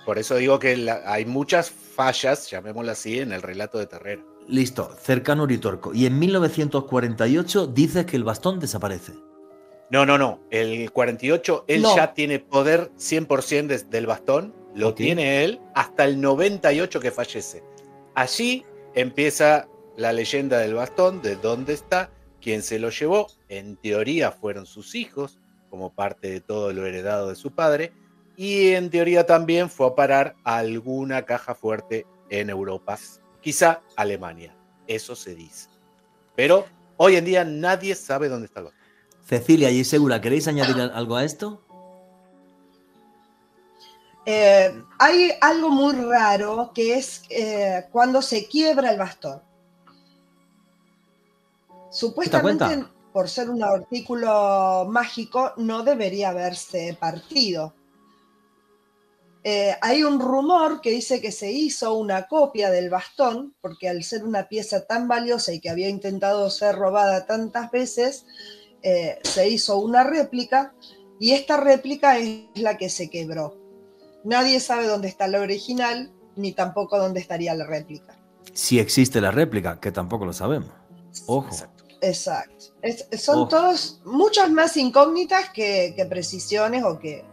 [SPEAKER 4] por eso digo que hay muchas fallas, llamémoslo así, en el relato de Terrera.
[SPEAKER 1] Listo, cercano a Uritorco. Y en 1948 dices que el bastón desaparece.
[SPEAKER 4] No. El 48, él ya tiene poder 100% del bastón. Lo tiene él hasta el 98 que fallece. Allí empieza la leyenda del bastón, de dónde está, quién se lo llevó. En teoría fueron sus hijos, como parte de todo lo heredado de su padre. Y en teoría también fue a parar a alguna caja fuerte en Europa. Quizá Alemania. Eso se dice. Pero hoy en día nadie sabe dónde está el bastón.
[SPEAKER 1] Cecilia y Segura, ¿queréis añadir algo a esto?
[SPEAKER 6] Hay algo muy raro que es cuando se quiebra el bastón. Supuestamente, por ser un artículo mágico, no debería haberse partido. Hay un rumor que dice que se hizo una copia del bastón, porque al ser una pieza tan valiosa y que había intentado ser robada tantas veces, se hizo una réplica, y esta réplica es la que se quebró. Nadie sabe dónde está la original, ni tampoco dónde estaría la réplica.
[SPEAKER 1] Si existe la réplica, que tampoco lo sabemos. Ojo.
[SPEAKER 6] Exacto. Son todos muchas más incógnitas que precisiones o que...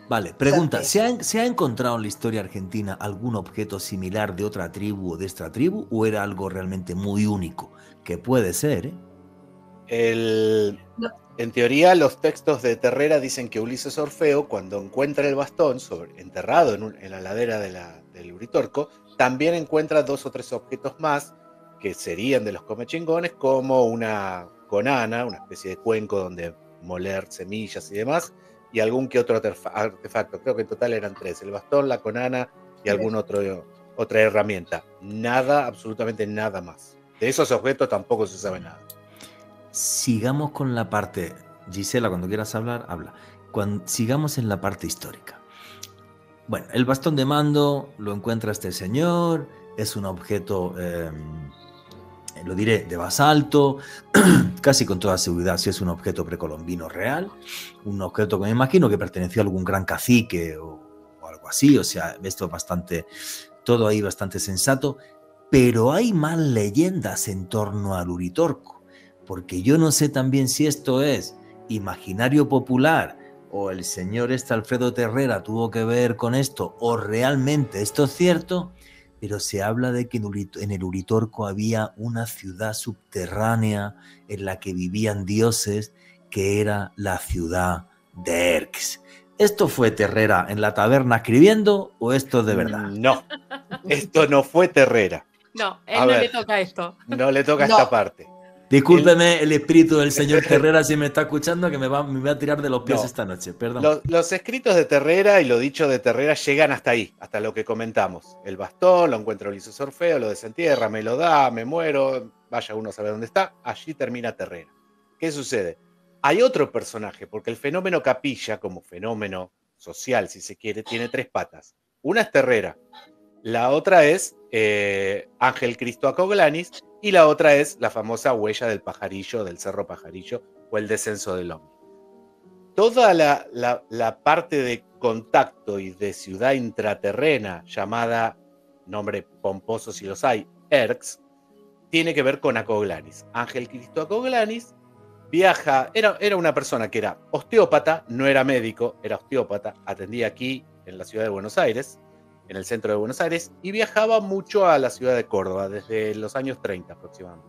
[SPEAKER 1] Vale, pregunta, ¿se ha encontrado en la historia argentina algún objeto similar de otra tribu o de esta tribu, o era algo realmente muy único? Que puede ser, ¿eh?
[SPEAKER 4] En teoría, los textos de Terrera dicen que Ulises Orfeo, cuando encuentra el bastón enterrado en la ladera del Uritorco, también encuentra 2 o 3 objetos más que serían de los comechingones, como una conana, una especie de cuenco donde moler semillas y demás, y algún que otro artefacto. Creo que en total eran 3: el bastón, la conana y alguna otra herramienta. Nada, absolutamente nada más. De esos objetos tampoco se sabe nada.
[SPEAKER 1] Sigamos con la parte... Gisela, cuando quieras hablar, habla. Sigamos en la parte histórica. Bueno, el bastón de mando lo encuentra este señor, es un objeto, lo diré, de basalto, casi con toda seguridad si es un objeto precolombino real, un objeto que me imagino que perteneció a algún gran cacique o algo así, o sea, esto es bastante, todo ahí bastante sensato, pero hay más leyendas en torno al Uritorco, porque yo no sé también si esto es imaginario popular o el señor Alfredo Terrera tuvo que ver con esto o realmente esto es cierto, pero se habla de que en el Uritorco había una ciudad subterránea en la que vivían dioses, que era la ciudad de Erx. ¿Esto fue Terrera en la taberna escribiendo o esto es de verdad?
[SPEAKER 4] No, esto no fue Terrera.
[SPEAKER 5] No, él no le toca esto.
[SPEAKER 4] No le toca esta parte.
[SPEAKER 1] Discúlpeme el espíritu del señor Terrera si me está escuchando, que me va a tirar de los pies esta noche, perdón.
[SPEAKER 4] Los escritos de Terrera y lo dicho de Terrera llegan hasta ahí, hasta lo que comentamos. El bastón, lo encuentra Ulises Orfeo, lo desentierra, me lo da, me muero, vaya uno a saber dónde está, allí termina Terrera. ¿Qué sucede? Hay otro personaje, porque el fenómeno capilla, como fenómeno social, si se quiere, tiene tres patas. Una es Terrera, la otra es Ángel Cristo Acoglanis, y la otra es la famosa huella del pajarillo, del Cerro Pajarillo, o el descenso del ovni. Toda la parte de contacto y de ciudad intraterrena, llamada, nombre pomposo si los hay, Erx, tiene que ver con Acoglanis. Ángel Cristo Acoglanis viaja, era una persona que era osteópata, no era médico, era osteópata, atendía aquí en la ciudad de Buenos Aires, en el centro de Buenos Aires, y viajaba mucho a la ciudad de Córdoba, desde los años 30 aproximadamente.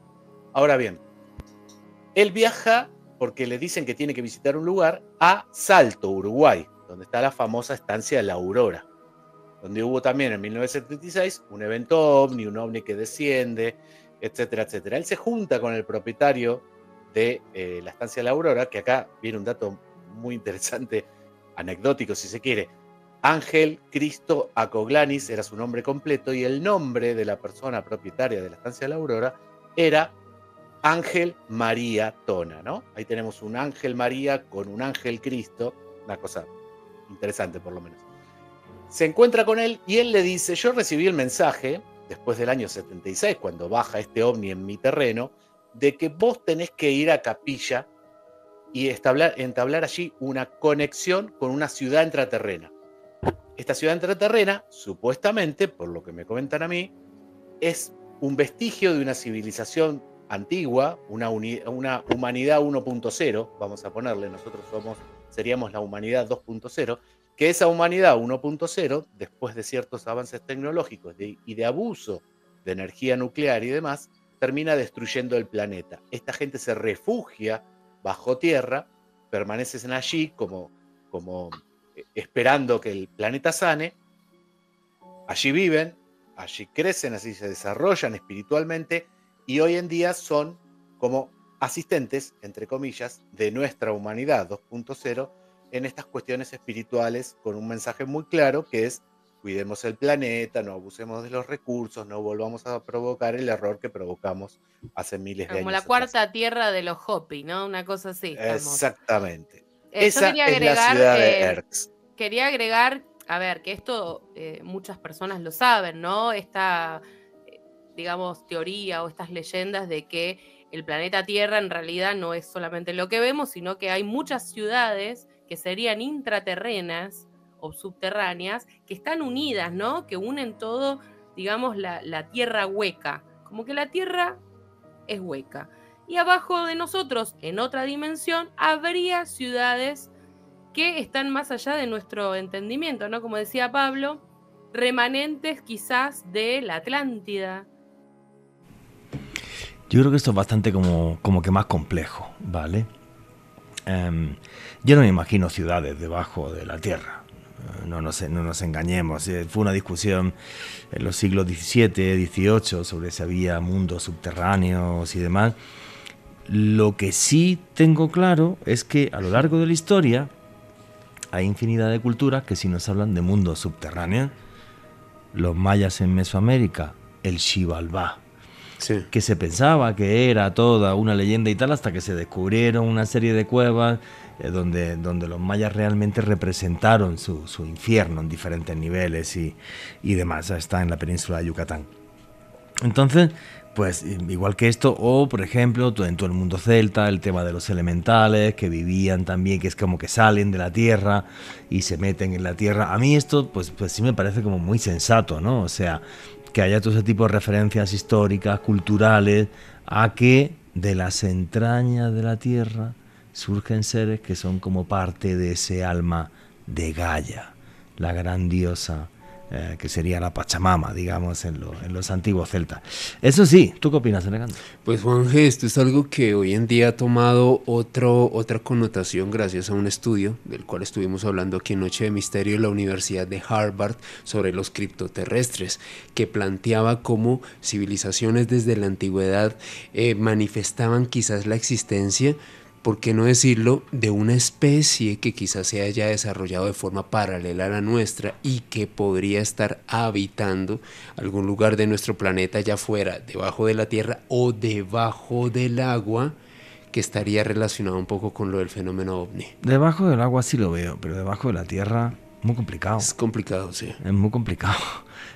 [SPEAKER 4] Ahora bien, él viaja porque le dicen que tiene que visitar un lugar a Salto, Uruguay, donde está la famosa estancia La Aurora, donde hubo también en 1976 un evento ovni, un ovni que desciende, etcétera, etcétera. Él se junta con el propietario de la estancia La Aurora, que acá viene un dato muy interesante, anecdótico si se quiere. Ángel Cristo Acoglanis era su nombre completo y el nombre de la persona propietaria de la estancia La Aurora era Ángel María Tona, ¿no? Ahí tenemos un Ángel María con un Ángel Cristo, una cosa interesante por lo menos. Se encuentra con él y él le dice, yo recibí el mensaje, después del año 76, cuando baja este ovni en mi terreno, de que vos tenés que ir a Capilla y entablar allí una conexión con una ciudad intraterrena. Esta ciudad intraterrena, supuestamente, por lo que me comentan a mí, es un vestigio de una civilización antigua, una humanidad 1.0, vamos a ponerle, nosotros seríamos la humanidad 2.0, que esa humanidad 1.0, después de ciertos avances tecnológicos y de abuso de energía nuclear y demás, termina destruyendo el planeta. Esta gente se refugia bajo tierra, permanecen allí como esperando que el planeta sane, allí viven, allí crecen, así se desarrollan espiritualmente y hoy en día son como asistentes, entre comillas, de nuestra humanidad 2.0 en estas cuestiones espirituales con un mensaje muy claro que es cuidemos el planeta, no abusemos de los recursos, no volvamos a provocar el error que provocamos hace miles de años.
[SPEAKER 5] Como la cuarta tierra de los Hopi, ¿no? Una cosa así.
[SPEAKER 4] Exactamente.
[SPEAKER 5] Esa
[SPEAKER 4] es la ciudad de Erx.
[SPEAKER 5] Quería agregar, a ver, que esto muchas personas lo saben, ¿no? Esta, digamos, teoría o estas leyendas de que el planeta Tierra en realidad no es solamente lo que vemos, sino que hay muchas ciudades que serían intraterrenas o subterráneas, que están unidas, ¿no? Que unen todo, digamos, la tierra hueca. Como que la tierra es hueca. Y abajo de nosotros, en otra dimensión, habría ciudades que están más allá de nuestro entendimiento, ¿no? Como decía Pablo, remanentes quizás de la Atlántida.
[SPEAKER 1] Yo creo que esto es bastante como que más complejo, ¿vale? Yo no me imagino ciudades debajo de la tierra. No nos engañemos. Fue una discusión en los siglos XVII, XVIII sobre si había mundos subterráneos y demás. Lo que sí tengo claro es que a lo largo de la historia hay infinidad de culturas que sí nos hablan de mundos subterráneos. Los mayas en Mesoamérica, el Xibalbá, sí, que se pensaba que era toda una leyenda y tal, hasta que se descubrieron una serie de cuevas donde los mayas realmente representaron su infierno en diferentes niveles y demás. Está en la península de Yucatán. Entonces, pues igual que esto, o por ejemplo, en todo el mundo celta, el tema de los elementales que vivían también, que es como que salen de la tierra y se meten en la tierra. A mí esto, pues sí me parece como muy sensato, ¿no? O sea, que haya todo ese tipo de referencias históricas, culturales, a que de las entrañas de la tierra surgen seres que son como parte de ese alma de Gaia, la gran diosa, que sería la Pachamama, digamos, en los antiguos celtas. Eso sí, ¿tú qué opinas, Alejandro?
[SPEAKER 3] Pues Juanje, esto es algo que hoy en día ha tomado otra connotación gracias a un estudio del cual estuvimos hablando aquí en Noche de Misterio en la Universidad de Harvard sobre los criptoterrestres, que planteaba cómo civilizaciones desde la antigüedad manifestaban quizás la existencia, ¿por qué no decirlo?, de una especie que quizás se haya desarrollado de forma paralela a la nuestra y que podría estar habitando algún lugar de nuestro planeta, ya fuera debajo de la tierra o debajo del agua, que estaría relacionado un poco con lo del fenómeno ovni.
[SPEAKER 1] Debajo del agua sí lo veo, pero debajo de la tierra, muy complicado.
[SPEAKER 3] Es complicado, sí.
[SPEAKER 1] Es muy complicado.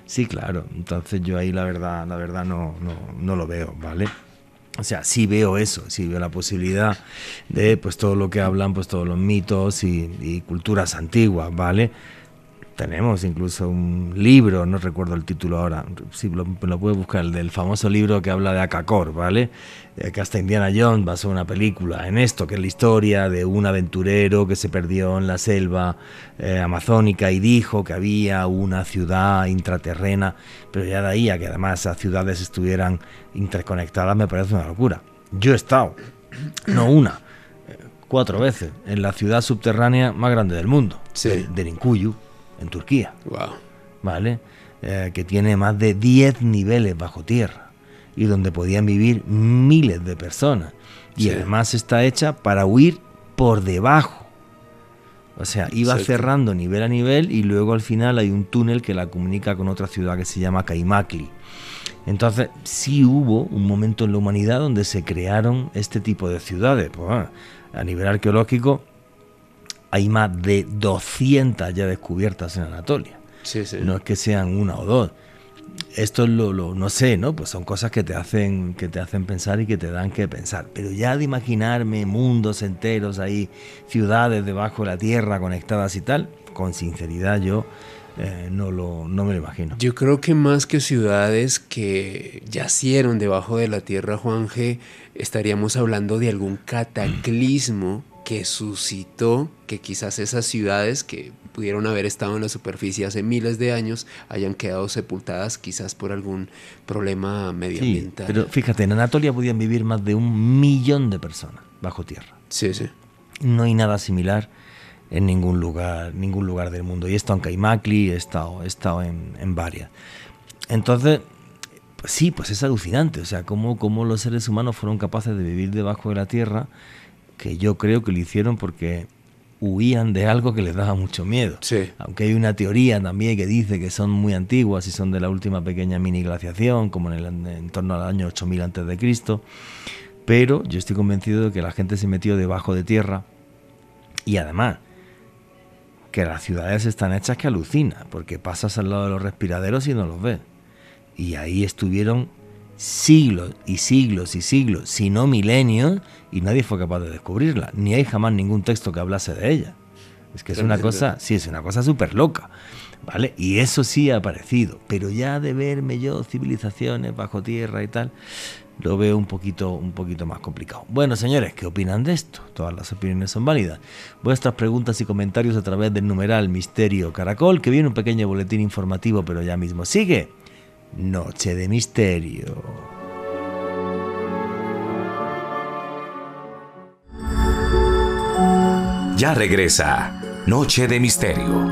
[SPEAKER 1] Sí, claro. Entonces yo ahí la verdad no lo veo, ¿vale? O sea, sí veo eso, sí veo la posibilidad de pues todo lo que hablan, pues todos los mitos y culturas antiguas, ¿vale? Tenemos incluso un libro, no recuerdo el título ahora, sí, lo puedes buscar, el del famoso libro que habla de Akakor, ¿vale? Que hasta Indiana Jones basó una película en esto, que es la historia de un aventurero que se perdió en la selva amazónica y dijo que había una ciudad intraterrena, pero ya de ahí a que además esas ciudades estuvieran interconectadas me parece una locura. Yo he estado, no una, 4 veces, en la ciudad subterránea más grande del mundo,
[SPEAKER 3] sí,
[SPEAKER 1] de Rinkuyu, en Turquía.
[SPEAKER 3] Wow.
[SPEAKER 1] ¿Vale? Que tiene más de 10 niveles bajo tierra y donde podían vivir miles de personas. Y sí, además está hecha para huir por debajo. O sea, iba cerrando nivel a nivel y luego al final hay un túnel que la comunica con otra ciudad que se llama Kaimakli. Entonces sí hubo un momento en la humanidad donde se crearon este tipo de ciudades. Pues, bueno, a nivel arqueológico hay más de 200 ya descubiertas en Anatolia.
[SPEAKER 3] Sí, sí.
[SPEAKER 1] No es que sean una o dos. Esto es no sé, ¿no? Pues son cosas que te hacen pensar y que te dan que pensar. Pero ya de imaginarme mundos enteros ahí, ciudades debajo de la tierra conectadas y tal, con sinceridad yo no me lo imagino.
[SPEAKER 3] Yo creo que más que ciudades que yacieron debajo de la tierra, Juan G., estaríamos hablando de algún cataclismo que suscitó que quizás esas ciudades que pudieron haber estado en la superficie hace miles de años hayan quedado sepultadas quizás por algún problema medioambiental.
[SPEAKER 1] Sí, pero fíjate, en Anatolia podían vivir más de 1 millón de personas bajo tierra.
[SPEAKER 3] Sí, sí.
[SPEAKER 1] No hay nada similar en ningún lugar del mundo. Y he estado en Kaimakli, he estado en varias. Entonces, pues sí, pues es alucinante. O sea, cómo los seres humanos fueron capaces de vivir debajo de la tierra, que yo creo que lo hicieron porque huían de algo que les daba mucho miedo.
[SPEAKER 3] Sí.
[SPEAKER 1] Aunque hay una teoría también que dice que son muy antiguas y son de la última pequeña mini glaciación, como en torno al año 8000 a.C., pero yo estoy convencido de que la gente se metió debajo de tierra y además que las ciudades están hechas que alucina, porque pasas al lado de los respiraderos y no los ves. Y ahí estuvieron siglos y siglos y siglos, si no milenios, y nadie fue capaz de descubrirla, ni hay jamás ningún texto que hablase de ella. Es que es una cosa, sí, es una cosa súper loca, ¿vale? Y eso sí ha aparecido, pero ya de verme yo civilizaciones bajo tierra y tal, lo veo un poquito más complicado. Bueno, señores, ¿qué opinan de esto? Todas las opiniones son válidas. Vuestras preguntas y comentarios a través del numeral Misterio Caracol, que viene un pequeño boletín informativo, pero ya mismo sigue Noche de Misterio.
[SPEAKER 2] Ya regresa Noche de Misterio.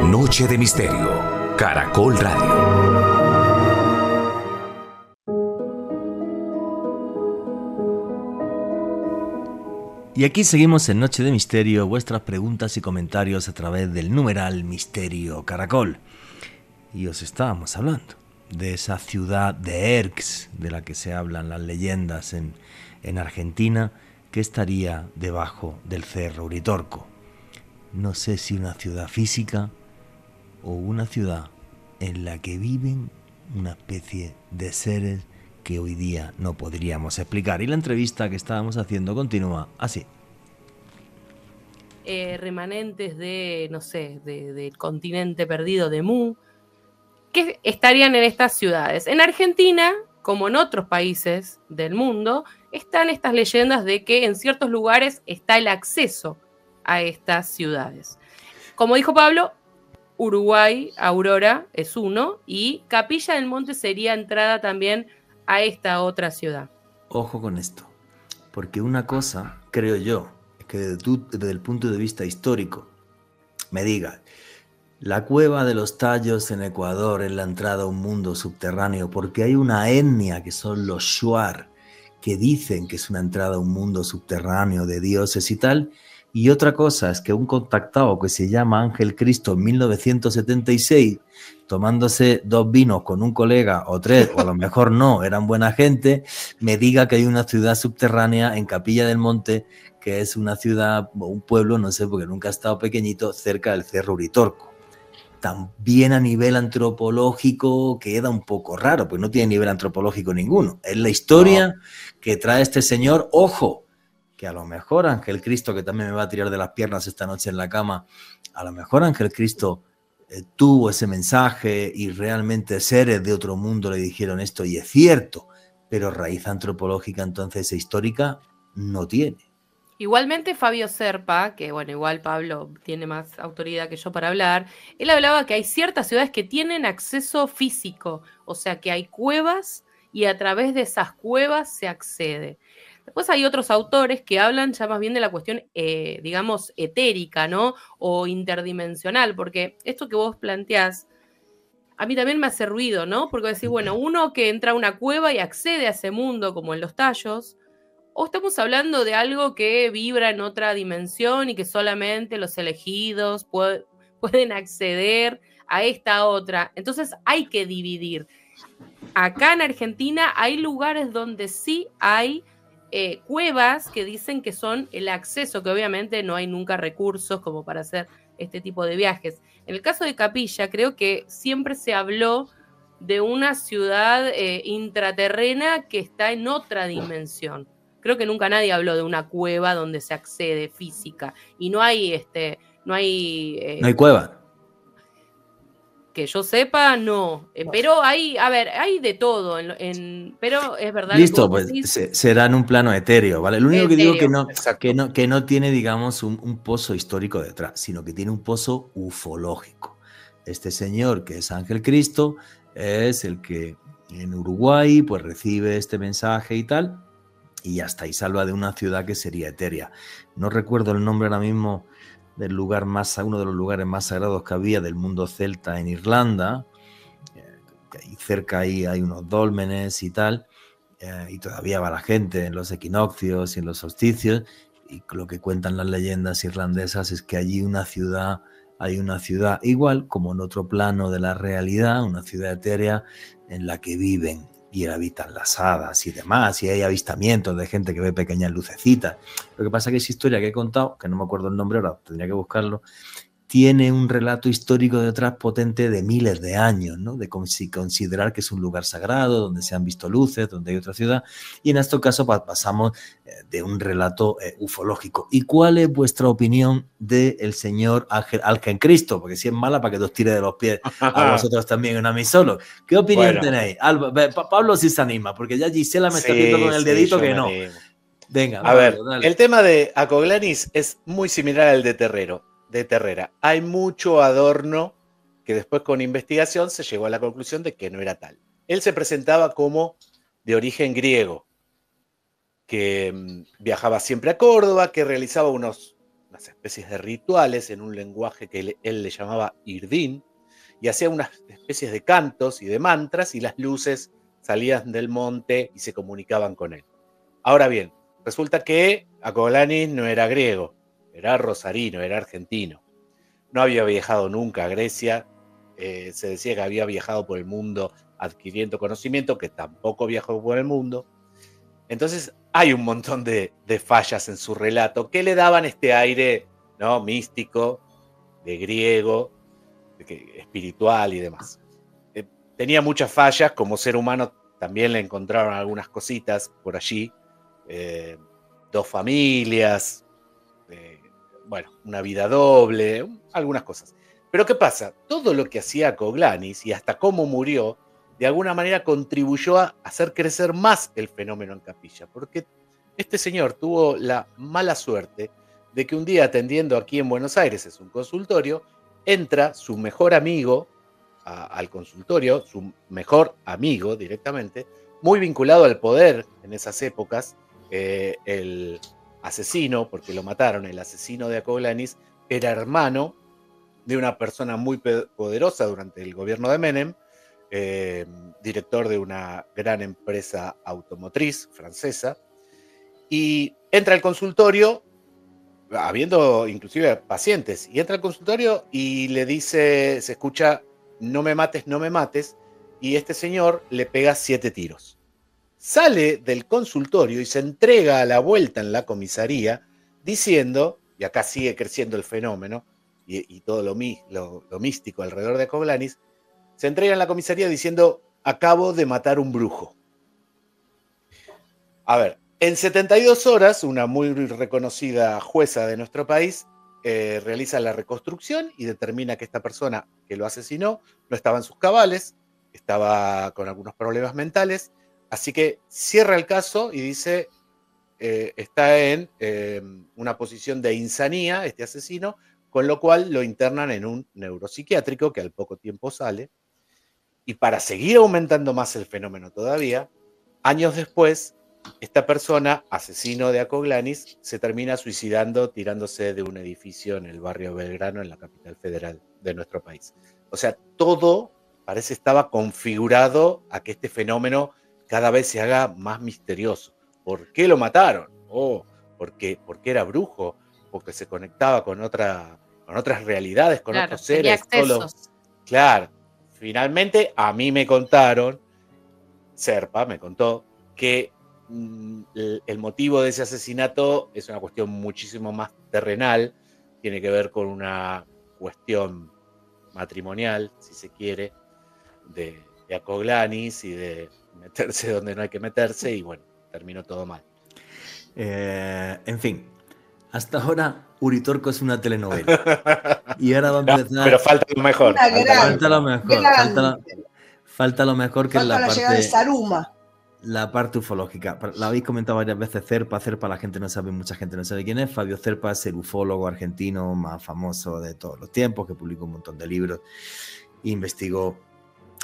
[SPEAKER 2] Noche de Misterio, Caracol Radio.
[SPEAKER 1] Y aquí seguimos en Noche de Misterio, vuestras preguntas y comentarios a través del numeral Misterio Caracol. Y os estábamos hablando de esa ciudad de Erx, de la que se hablan las leyendas en Argentina, que estaría debajo del Cerro Uritorco. No sé si una ciudad física o una ciudad en la que viven una especie de seres que hoy día no podríamos explicar. Y la entrevista que estábamos haciendo continúa así.
[SPEAKER 5] Remanentes de, no sé, del continente perdido de Mu, que estarían en estas ciudades. En Argentina, como en otros países del mundo, están estas leyendas de que en ciertos lugares está el acceso a estas ciudades. Como dijo Pablo, Uruguay, Aurora es uno, y Capilla del Monte sería entrada también a esta otra ciudad.
[SPEAKER 1] Ojo con esto, porque una cosa, creo yo, es que tú, desde el punto de vista histórico, me digas, la cueva de los Tallos en Ecuador es la entrada a un mundo subterráneo, porque hay una etnia que son los Shuar, que dicen que es una entrada a un mundo subterráneo de dioses y tal. Y otra cosa es que un contactado que se llama Ángel Cristo en 1976, tomándose 2 vinos con un colega o 3, o a lo mejor no, eran buena gente, me diga que hay una ciudad subterránea en Capilla del Monte, que es una ciudad o un pueblo, no sé, porque nunca ha estado pequeñito, cerca del Cerro Uritorco. También a nivel antropológico queda un poco raro, pues no tiene nivel antropológico ninguno. Es la historia que trae este señor. Ojo, que a lo mejor Ángel Cristo, que también me va a tirar de las piernas esta noche en la cama, a lo mejor Ángel Cristo tuvo ese mensaje y realmente seres de otro mundo le dijeron esto, y es cierto, pero raíz antropológica entonces e histórica no tiene.
[SPEAKER 5] Igualmente Fabio Serpa, que bueno, igual Pablo tiene más autoridad que yo para hablar, él hablaba que hay ciertas ciudades que tienen acceso físico, o sea que hay cuevas y a través de esas cuevas se accede. Después hay otros autores que hablan ya más bien de la cuestión, digamos, etérica, ¿no? O interdimensional, porque esto que vos planteás, a mí también me hace ruido, ¿no? Porque decís, bueno, uno que entra a una cueva y accede a ese mundo, como en Los Tallos, o estamos hablando de algo que vibra en otra dimensión y que solamente los elegidos pueden acceder a esta otra. Entonces hay que dividir. Acá en Argentina hay lugares donde sí hay cuevas que dicen que son el acceso, que obviamente no hay nunca recursos como para hacer este tipo de viajes. En el caso de Capilla, creo que siempre se habló de una ciudad intraterrena que está en otra dimensión. Creo que nunca nadie habló de una cueva donde se accede física. Y no hay
[SPEAKER 1] no hay cueva.
[SPEAKER 5] Que yo sepa, no. Pero hay, a ver, hay de todo. Pero es verdad.
[SPEAKER 1] Listo, pues será en un plano etéreo, ¿vale? Lo único que digo que no tiene, digamos, un pozo histórico detrás, sino que tiene un pozo ufológico. Este señor, que es Ángel Cristo, es el que en Uruguay pues recibe este mensaje y tal, y hasta ahí salva de una ciudad que sería etérea. No recuerdo el nombre ahora mismo del lugar uno de los lugares más sagrados que había del mundo celta en Irlanda, y cerca ahí hay unos dólmenes y tal, y todavía va la gente en los equinoccios y en los solsticios, y lo que cuentan las leyendas irlandesas es que allí hay una ciudad igual como en otro plano de la realidad, una ciudad etérea en la que viven y habitan las hadas y demás, y hay avistamientos de gente que ve pequeñas lucecitas. Lo que pasa es que esa historia que he contado, que no me acuerdo el nombre ahora, tendría que buscarlo, tiene un relato histórico detrás potente de miles de años, ¿no? De considerar que es un lugar sagrado, donde se han visto luces, donde hay otra ciudad, y en este caso pasamos de un relato ufológico. ¿Y cuál es vuestra opinión del señor Ángel Cristo? Porque si es mala, para que os tire de los pies a vosotros también, y no a mí solo. ¿Qué opinión tenéis? Pablo sí se anima, porque ya Gisela me está viendo con el dedito que no. Venga,
[SPEAKER 4] a ver, dale. El tema de Acoglanis es muy similar al de Terrera. Hay mucho adorno que después con investigación se llegó a la conclusión de que no era tal. Él se presentaba como de origen griego, que viajaba siempre a Córdoba, que realizaba unas especies de rituales en un lenguaje que él le llamaba Irdín, y hacía unas especies de cantos y de mantras, y las luces salían del monte y se comunicaban con él. Ahora bien, resulta que Acoglanis no era griego, era rosarino, era argentino. No había viajado nunca a Grecia. Se decía que había viajado por el mundo adquiriendo conocimiento, que tampoco viajó por el mundo. Entonces hay un montón de fallas en su relato que le daban este aire, ¿no?, místico, de griego, espiritual y demás. tenía muchas fallas, como ser humano también le encontraron algunas cositas por allí, 2 familias, bueno, una vida doble, algunas cosas. Pero ¿qué pasa? Todo lo que hacía Coglanis y hasta cómo murió, de alguna manera contribuyó a hacer crecer más el fenómeno en Capilla, porque este señor tuvo la mala suerte de que un día, atendiendo aquí en Buenos Aires, es un consultorio, entra su mejor amigo al consultorio, su mejor amigo directamente, muy vinculado al poder en esas épocas, el asesino, porque lo mataron, el asesino de Acoglanis, era hermano de una persona muy poderosa durante el gobierno de Menem, director de una gran empresa automotriz francesa, y entra al consultorio, habiendo inclusive pacientes, y entra al consultorio y le dice, se escucha, no me mates, no me mates, y este señor le pega 7 tiros. Sale del consultorio y se entrega a la vuelta en la comisaría diciendo, y acá sigue creciendo el fenómeno, y todo lo místico alrededor de Acoglanis, se entrega en la comisaría diciendo, acabo de matar un brujo. A ver, en 72 horas, una muy reconocida jueza de nuestro país realiza la reconstrucción y determina que esta persona que lo asesinó no estaba en sus cabales, estaba con algunos problemas mentales, así que cierra el caso y dice, está en una posición de insanía este asesino, con lo cual lo internan en un neuropsiquiátrico que al poco tiempo sale. Y para seguir aumentando más el fenómeno todavía, años después, esta persona, asesino de Acoglanis, se termina suicidando tirándose de un edificio en el barrio Belgrano, en la capital federal de nuestro país. O sea, todo parece estaba configurado a que este fenómeno cada vez se haga más misterioso. ¿Por qué lo mataron? ¿Porque era brujo? Porque se conectaba con otras realidades, con otros seres. Claro. Finalmente, a mí me contaron, Serpa me contó, que el motivo de ese asesinato es una cuestión muchísimo más terrenal, tiene que ver con una cuestión matrimonial, si se quiere, de Acoglanis y de meterse donde no hay que meterse, y bueno, terminó todo mal.
[SPEAKER 1] En fin, hasta ahora Uritorco es una telenovela. Y ahora va a empezar.
[SPEAKER 4] No, pero falta lo mejor.
[SPEAKER 1] Falta lo mejor, que
[SPEAKER 6] falta
[SPEAKER 1] es la
[SPEAKER 6] llegada de
[SPEAKER 1] parte.
[SPEAKER 6] Saruma.
[SPEAKER 1] La parte ufológica. La habéis comentado varias veces. Cerpa, la gente no sabe, mucha gente no sabe quién es. Fabio Cerpa es el ufólogo argentino más famoso de todos los tiempos, que publicó un montón de libros e investigó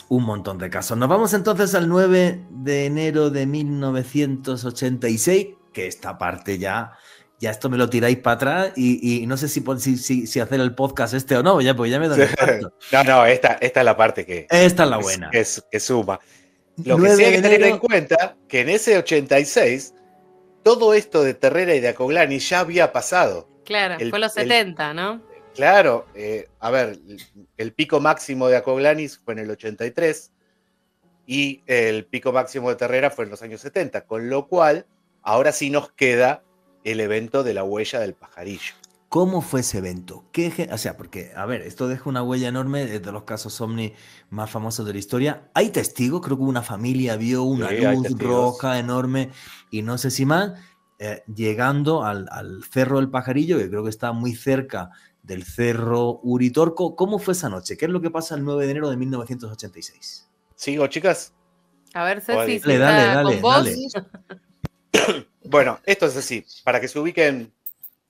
[SPEAKER 1] un montón de casos. Nos vamos entonces al 9 de enero de 1986, que esta parte ya esto me lo tiráis para atrás y no sé si hacer el podcast o no, pues ya me da el impacto.
[SPEAKER 4] No, esta es la parte que...
[SPEAKER 1] Esta es la buena.
[SPEAKER 4] Que suma. Lo que sí hay que tener en cuenta, que en ese 86, todo esto de Terrera y de Acoglanis ya había pasado.
[SPEAKER 5] Claro, fue los 70, ¿no?
[SPEAKER 4] Claro, a ver, el pico máximo de Acoglanis fue en el 83 y el pico máximo de Terrera fue en los años 70, con lo cual ahora sí nos queda el evento de la huella del pajarillo.
[SPEAKER 1] ¿Cómo fue ese evento? O sea, porque, a ver, esto deja una huella enorme de los casos ovni más famosos de la historia. ¿Hay testigos? Creo que una familia vio una luz roja enorme y no sé si más, llegando al Cerro del Pajarillo, que creo que está muy cerca del Cerro Uritorco. ¿Cómo fue esa noche? ¿Qué es lo que pasa el 9 de enero de 1986?
[SPEAKER 4] ¿Sigo, chicas?
[SPEAKER 5] A ver, Ceci,
[SPEAKER 1] dale.
[SPEAKER 4] Bueno, esto es así, para que se ubiquen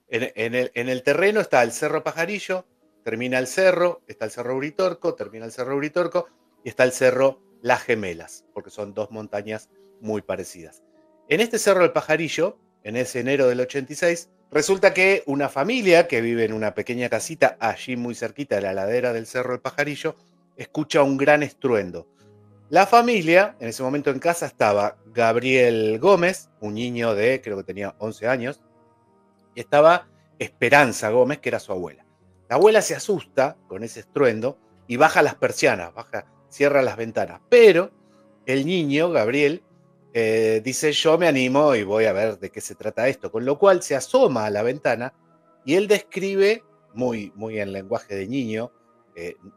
[SPEAKER 4] en el terreno está el Cerro Pajarillo, termina el cerro, está el Cerro Uritorco, termina el Cerro Uritorco y está el Cerro Las Gemelas, porque son 2 montañas muy parecidas. En este Cerro del Pajarillo, en ese enero del 86, resulta que una familia que vive en una pequeña casita allí muy cerquita de la ladera del Cerro del Pajarillo, escucha un gran estruendo. La familia, en ese momento en casa estaba Gabriel Gómez, un niño de, creo que tenía 11 años, y estaba Esperanza Gómez, que era su abuela. La abuela se asusta con ese estruendo y baja las persianas, cierra las ventanas. Pero el niño, Gabriel, dice, yo me animo y voy a ver de qué se trata esto. Con lo cual se asoma a la ventana y él describe, muy en lenguaje de niño,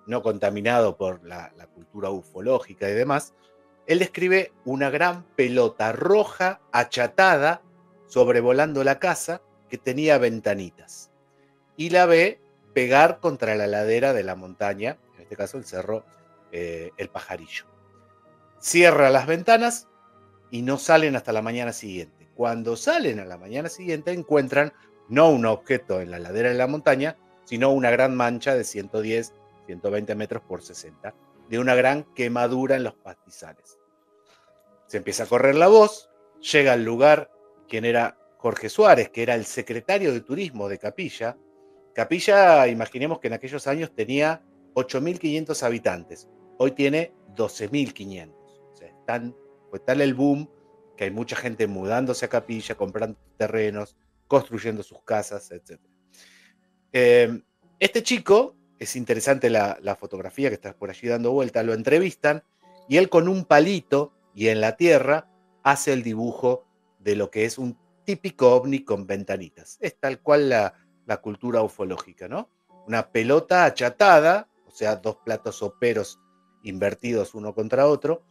[SPEAKER 4] no contaminado por la cultura ufológica y demás, él describe una gran pelota roja achatada sobrevolando la casa que tenía ventanitas y la ve pegar contra la ladera de la montaña, en este caso el cerro El Pajarillo. Cierra las ventanas y no salen hasta la mañana siguiente. Cuando salen a la mañana siguiente encuentran no un objeto en la ladera de la montaña, sino una gran mancha de 110, 120 metros por 60, de una gran quemadura en los pastizales. Se empieza a correr la voz, llega al lugar quien era Jorge Suárez, que era el secretario de turismo de Capilla. Capilla, imaginemos que en aquellos años tenía 8.500 habitantes, hoy tiene 12.500. O sea, fue tal el boom que hay mucha gente mudándose a Capilla, comprando terrenos, construyendo sus casas, etc. Este chico, es interesante la fotografía que está por allí dando vuelta, lo entrevistan y él con un palito y en la tierra hace el dibujo de lo que es un típico ovni con ventanitas. Es tal cual la cultura ufológica, ¿no? Una pelota achatada, o sea, dos platos soperos invertidos uno contra otro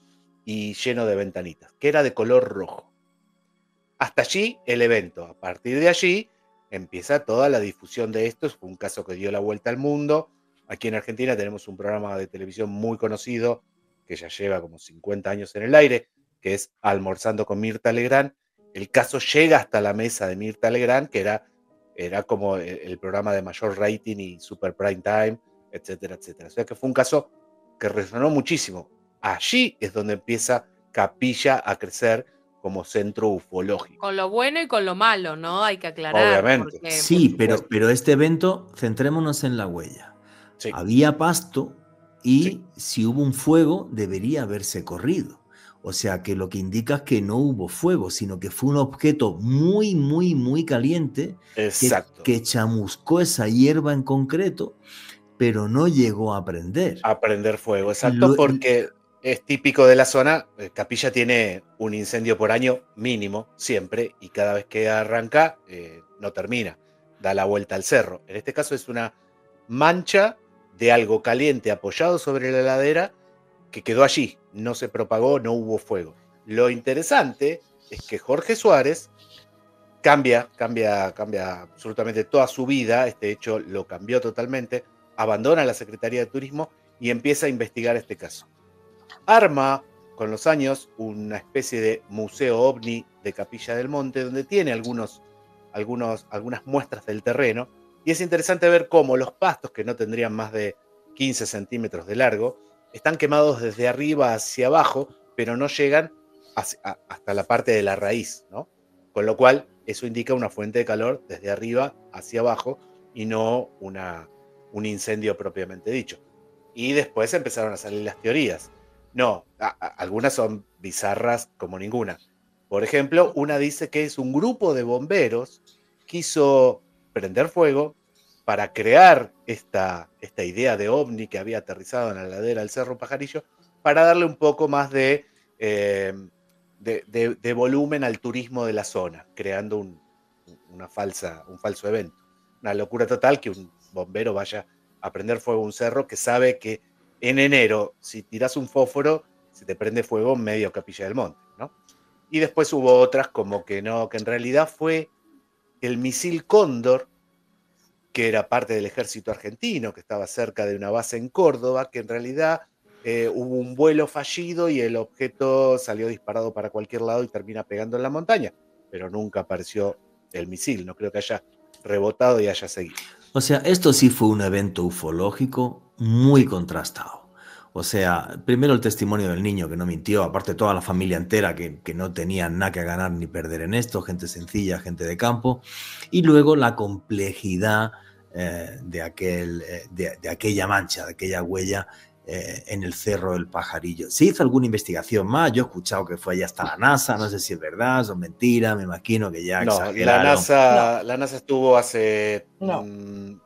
[SPEAKER 4] y lleno de ventanitas, que era de color rojo. Hasta allí el evento. A partir de allí empieza toda la difusión de esto. Fue un caso que dio la vuelta al mundo. Aquí en Argentina tenemos un programa de televisión muy conocido que ya lleva como 50 años en el aire, que es Almorzando con Mirta Legrand. El caso llega hasta la mesa de Mirta Legrand, que era como el programa de mayor rating y super prime time, etcétera, etcétera. O sea que fue un caso que resonó muchísimo. Allí es donde empieza Capilla a crecer como centro ufológico.
[SPEAKER 5] Con lo bueno y con lo malo, ¿no? Hay que aclarar.
[SPEAKER 4] Obviamente.
[SPEAKER 5] Porque...
[SPEAKER 1] Sí, pero este evento, centrémonos en la huella.
[SPEAKER 4] Sí.
[SPEAKER 1] Había pasto y
[SPEAKER 4] Sí.
[SPEAKER 1] si hubo un fuego debería haberse corrido. O sea que lo que indica es que no hubo fuego, sino que fue un objeto muy, muy, muy caliente que chamuscó esa hierba en concreto, pero no llegó a prender.
[SPEAKER 4] A prender fuego, exacto, porque es típico de la zona. Capilla tiene un incendio por año mínimo, siempre, y cada vez que arranca, no termina, da la vuelta al cerro. En este caso es una mancha de algo caliente apoyado sobre la ladera que quedó allí, no se propagó, no hubo fuego. Lo interesante es que Jorge Suárez cambia absolutamente toda su vida. Este hecho lo cambió totalmente, abandona la Secretaría de Turismo y empieza a investigar este caso. Arma con los años una especie de museo ovni de Capilla del Monte, donde tiene algunas muestras del terreno, y es interesante ver cómo los pastos, que no tendrían más de 15 centímetros de largo, están quemados desde arriba hacia abajo, pero no llegan hasta la parte de la raíz, ¿no? Con lo cual, eso indica una fuente de calor desde arriba hacia abajo y no un incendio propiamente dicho. Y después empezaron a salir las teorías. No, algunas son bizarras como ninguna. Por ejemplo, una dice que es un grupo de bomberos que quiso prender fuego para crear esta idea de ovni que había aterrizado en la ladera del Cerro Pajarillo, para darle un poco más de volumen al turismo de la zona, creando un falso evento. Una locura total que un bombero vaya a prender fuego a un cerro que sabe que en enero, si tiras un fósforo, se te prende fuego en medio Capilla del Monte, ¿no? Y después hubo otras como que no, que en realidad fue el misil Cóndor, que era parte del ejército argentino, que estaba cerca de una base en Córdoba, que en realidad hubo un vuelo fallido y el objeto salió disparado para cualquier lado y termina pegando en la montaña, pero nunca apareció el misil, no creo que haya rebotado y haya seguido.
[SPEAKER 1] O sea, esto sí fue un evento ufológico muy contrastado. O sea, primero el testimonio del niño que no mintió, aparte toda la familia entera que no tenía nada que ganar ni perder en esto, gente sencilla, gente de campo, y luego la complejidad de aquella mancha, de aquella huella en el Cerro del Pajarillo. ¿Se hizo alguna investigación más? Yo he escuchado que fue allá hasta la NASA, no sé si es verdad, son mentiras, me imagino que ya exageraron.
[SPEAKER 4] La NASA estuvo hace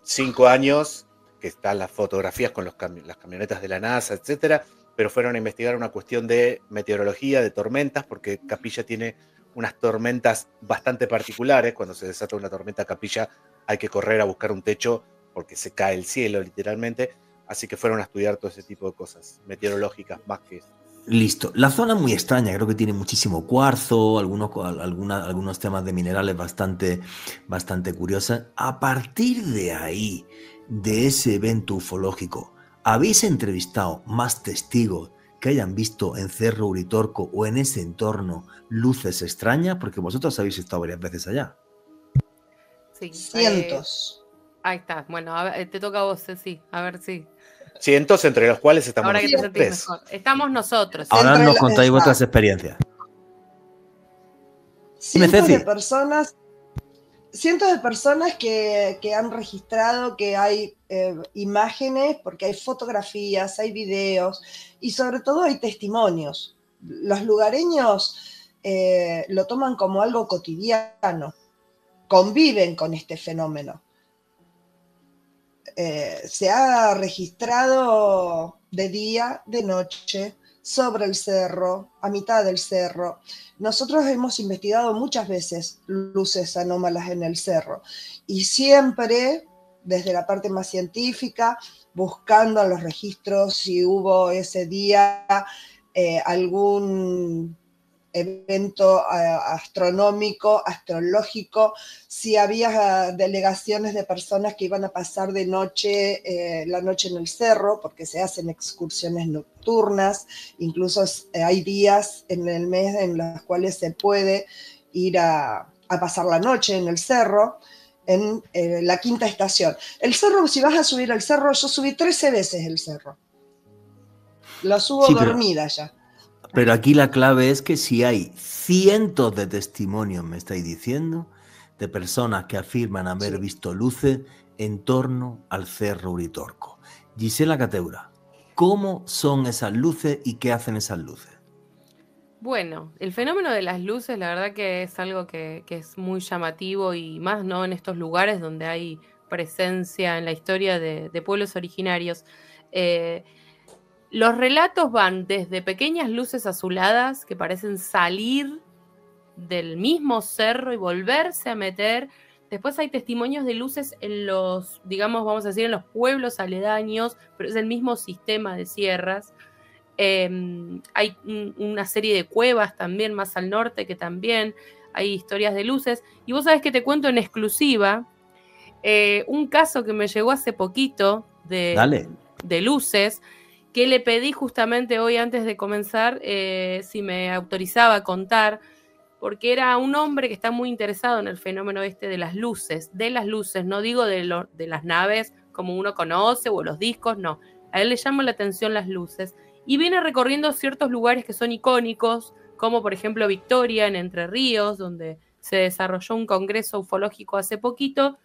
[SPEAKER 4] 5 años, que están las fotografías con las camionetas de la NASA, etcétera, pero fueron a investigar una cuestión de meteorología, de tormentas, porque Capilla tiene unas tormentas bastante particulares. Cuando se desata una tormenta Capilla hay que correr a buscar un techo porque se cae el cielo literalmente. así que fueron a estudiar todo ese tipo de cosas meteorológicas más que eso.
[SPEAKER 1] Listo. La zona es muy extraña, creo que tiene muchísimo cuarzo, algunos temas de minerales bastante curiosos. A partir de ahí, de ese evento ufológico, ¿habéis entrevistado más testigos que hayan visto en Cerro Uritorco o en ese entorno luces extrañas? Porque vosotros habéis estado varias veces allá.
[SPEAKER 5] Sí,
[SPEAKER 6] Cientos.
[SPEAKER 5] ahí está. Bueno, a ver, te toca a vos, sí. A ver, sí.
[SPEAKER 4] Cientos, entre los cuales estamos
[SPEAKER 5] Ahora que te
[SPEAKER 4] nosotros
[SPEAKER 5] sentís
[SPEAKER 4] tres.
[SPEAKER 5] mejor. Estamos nosotros.
[SPEAKER 1] Ahora
[SPEAKER 6] Entre
[SPEAKER 1] nos
[SPEAKER 6] la-
[SPEAKER 1] contáis
[SPEAKER 6] esa.
[SPEAKER 1] vuestras experiencias.
[SPEAKER 6] Cientos
[SPEAKER 1] Ceci.
[SPEAKER 6] de personas, cientos de personas que han registrado que hay imágenes, porque hay fotografías, hay videos y sobre todo hay testimonios. Los lugareños lo toman como algo cotidiano, conviven con este fenómeno. Se ha registrado de día, de noche, sobre el cerro, a mitad del cerro. Nosotros hemos investigado muchas veces luces anómalas en el cerro y siempre, desde la parte más científica, buscando en los registros si hubo ese día algún evento astronómico, astrológico, si había delegaciones de personas que iban a pasar de noche, la noche en el cerro, porque se hacen excursiones nocturnas, incluso hay días en el mes en los cuales se puede ir a pasar la noche en el cerro, en la quinta estación. El cerro, si vas a subir al cerro, yo subí 13 veces el cerro. Lo subo
[SPEAKER 1] Sí,
[SPEAKER 6] dormida ya.
[SPEAKER 1] pero aquí la clave es que si hay cientos de testimonios, me estáis diciendo, de personas que afirman haber visto luces en torno al Cerro Uritorco. Gisela Cateura, ¿cómo son esas luces y qué hacen esas luces?
[SPEAKER 5] Bueno, el fenómeno de las luces, la verdad que es algo que es muy llamativo y más no en estos lugares donde hay presencia en la historia de pueblos originarios. Los relatos van desde pequeñas luces azuladas que parecen salir del mismo cerro y volverse a meter. Después hay testimonios de luces en los, digamos, vamos a decir, en los pueblos aledaños, pero es el mismo sistema de sierras. Hay una serie de cuevas también más al norte que también hay historias de luces. Y vos sabés que te cuento en exclusiva un caso que me llegó hace poquito de luces, que le pedí justamente hoy antes de comenzar si me autorizaba a contar, porque era un hombre que está muy interesado en el fenómeno este de las luces, no digo de las naves como uno conoce o los discos, no. A él le llama la atención las luces y viene recorriendo ciertos lugares que son icónicos, como por ejemplo Victoria en Entre Ríos, donde se desarrolló un congreso ufológico hace poquito.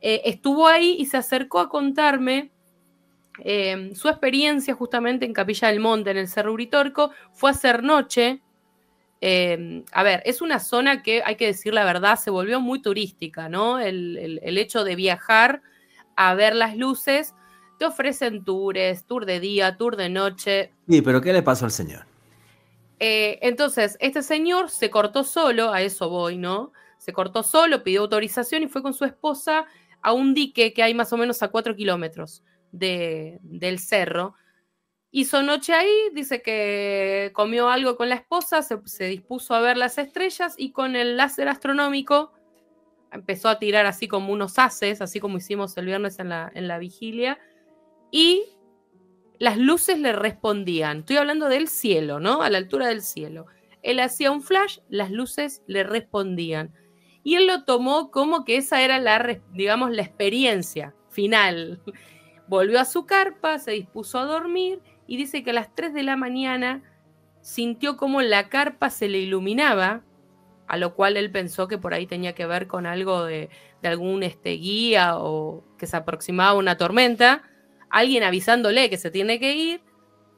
[SPEAKER 5] Estuvo ahí y se acercó a contarme su experiencia justamente en Capilla del Monte, en el Cerro Uritorco. Fue a hacer noche. A ver, es una zona que, hay que decir la verdad, se volvió muy turística, ¿no? El hecho de viajar a ver las luces, te ofrecen tours, tour de día, tour de noche.
[SPEAKER 1] Sí, pero ¿qué le pasó al señor?
[SPEAKER 5] Entonces, este señor se cortó solo, a eso voy, ¿no? Se cortó solo, pidió autorización y fue con su esposa a un dique que hay más o menos a 4 kilómetros del cerro. Hizo noche ahí, dice que comió algo con la esposa, se dispuso a ver las estrellas y con el láser astronómico empezó a tirar así como unos haces, así como hicimos el viernes en la vigilia, y las luces le respondían. Estoy hablando del cielo, ¿no? A la altura del cielo. Él hacía un flash, las luces le respondían. Y él lo tomó como que esa era digamos, la experiencia final. Volvió a su carpa, se dispuso a dormir y dice que a las 3 de la mañana sintió como la carpa se le iluminaba, a lo cual él pensó que por ahí tenía que ver con algo de algún guía o que se aproximaba a una tormenta. Alguien avisándole que se tiene que ir,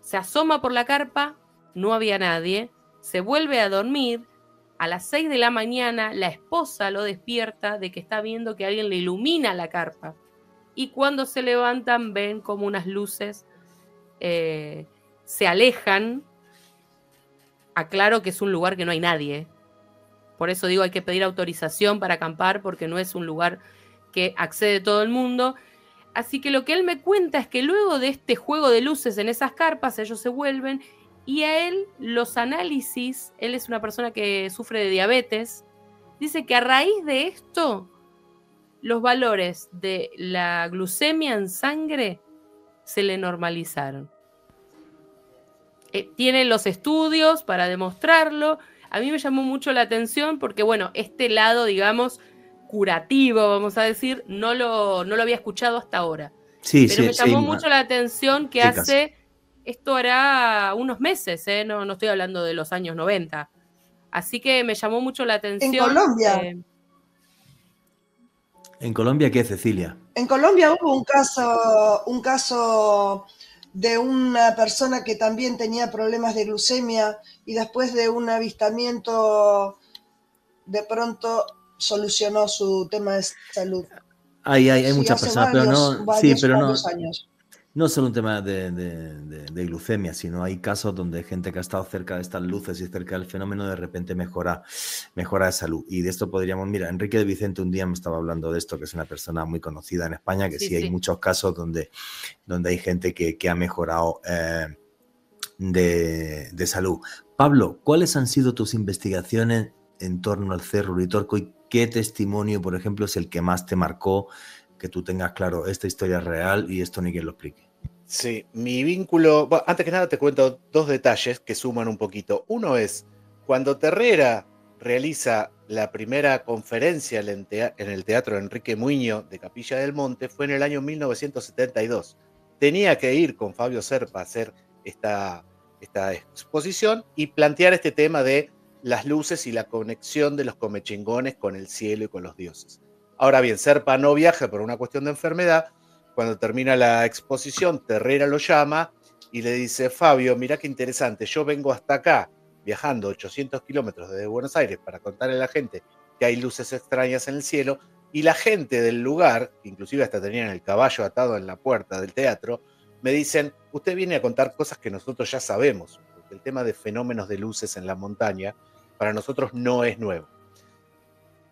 [SPEAKER 5] se asoma por la carpa, no había nadie, se vuelve a dormir. A las 6 de la mañana la esposa lo despierta de que está viendo que alguien le ilumina la carpa. Y cuando se levantan ven como unas luces se alejan. Aclaro que es un lugar que no hay nadie. Por eso digo, hay que pedir autorización para acampar porque no es un lugar que accede todo el mundo. Así que lo que él me cuenta es que luego de este juego de luces en esas carpas, ellos se vuelven y a él los análisis, él es una persona que sufre de diabetes, dice que a raíz de esto, los valores de la glucemia en sangre se le normalizaron. Tiene los estudios para demostrarlo. A mí me llamó mucho la atención porque, bueno, este lado, digamos, curativo, vamos a decir, no lo había escuchado hasta ahora.
[SPEAKER 1] Sí,
[SPEAKER 5] pero
[SPEAKER 1] sí,
[SPEAKER 5] me llamó
[SPEAKER 1] sí,
[SPEAKER 5] mucho la atención que
[SPEAKER 1] chicas.
[SPEAKER 5] hace, esto hará unos meses, no estoy hablando de los años 90. Así que me llamó mucho la atención.
[SPEAKER 6] En Colombia.
[SPEAKER 1] ¿En Colombia qué, Cecilia?
[SPEAKER 6] En Colombia hubo un caso de una persona que también tenía problemas de glucemia y después de un avistamiento de pronto solucionó su tema de salud.
[SPEAKER 1] Hay
[SPEAKER 6] Sí,
[SPEAKER 1] muchas
[SPEAKER 6] hace
[SPEAKER 1] personas, pero no,
[SPEAKER 6] varios años.
[SPEAKER 1] No solo un tema de glucemia, sino hay casos donde hay gente que ha estado cerca de estas luces y cerca del fenómeno de repente mejora de salud. Y de esto podríamos, mira, Enrique de Vicente un día me estaba hablando de esto, que es una persona muy conocida en España, que sí hay muchos casos donde hay gente que ha mejorado de salud. Pablo, ¿cuáles han sido tus investigaciones en torno al Cerro Uritorco y qué testimonio, por ejemplo, es el que más te marcó? Que tú tengas claro, esta historia es real y esto ni quien lo explique.
[SPEAKER 4] Sí, mi vínculo... Bueno, antes que nada te cuento dos detalles que suman un poquito. Uno es, cuando Terrera realiza la primera conferencia en el Teatro Enrique Muiño de Capilla del Monte, fue en el año 1972. Tenía que ir con Fabio Serpa a hacer esta exposición y plantear este tema de las luces y la conexión de los comechingones con el cielo y con los dioses. Ahora bien, Serpa no viaja por una cuestión de enfermedad. Cuando termina la exposición, Terrera lo llama y le dice, Fabio, mirá qué interesante, yo vengo hasta acá, viajando 800 kilómetros desde Buenos Aires para contarle a la gente que hay luces extrañas en el cielo, y la gente del lugar, inclusive hasta tenían el caballo atado en la puerta del teatro, me dicen, usted viene a contar cosas que nosotros ya sabemos, porque el tema de fenómenos de luces en la montaña para nosotros no es nuevo.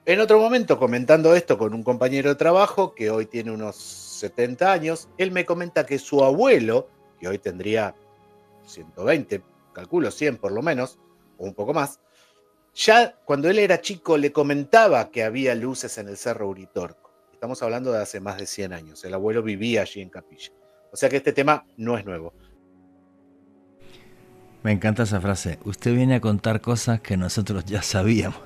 [SPEAKER 4] En otro momento, comentando esto con un compañero de trabajo que hoy tiene unos 70 años, él me comenta que su abuelo, que hoy tendría 120, calculo 100 por lo menos, o un poco más, ya cuando él era chico le comentaba que había luces en el Cerro Uritorco. Estamos hablando de hace más de 100 años. El abuelo vivía allí en Capilla. O sea que este tema no es nuevo.
[SPEAKER 1] Me encanta esa frase. Usted viene a contar cosas que nosotros ya sabíamos.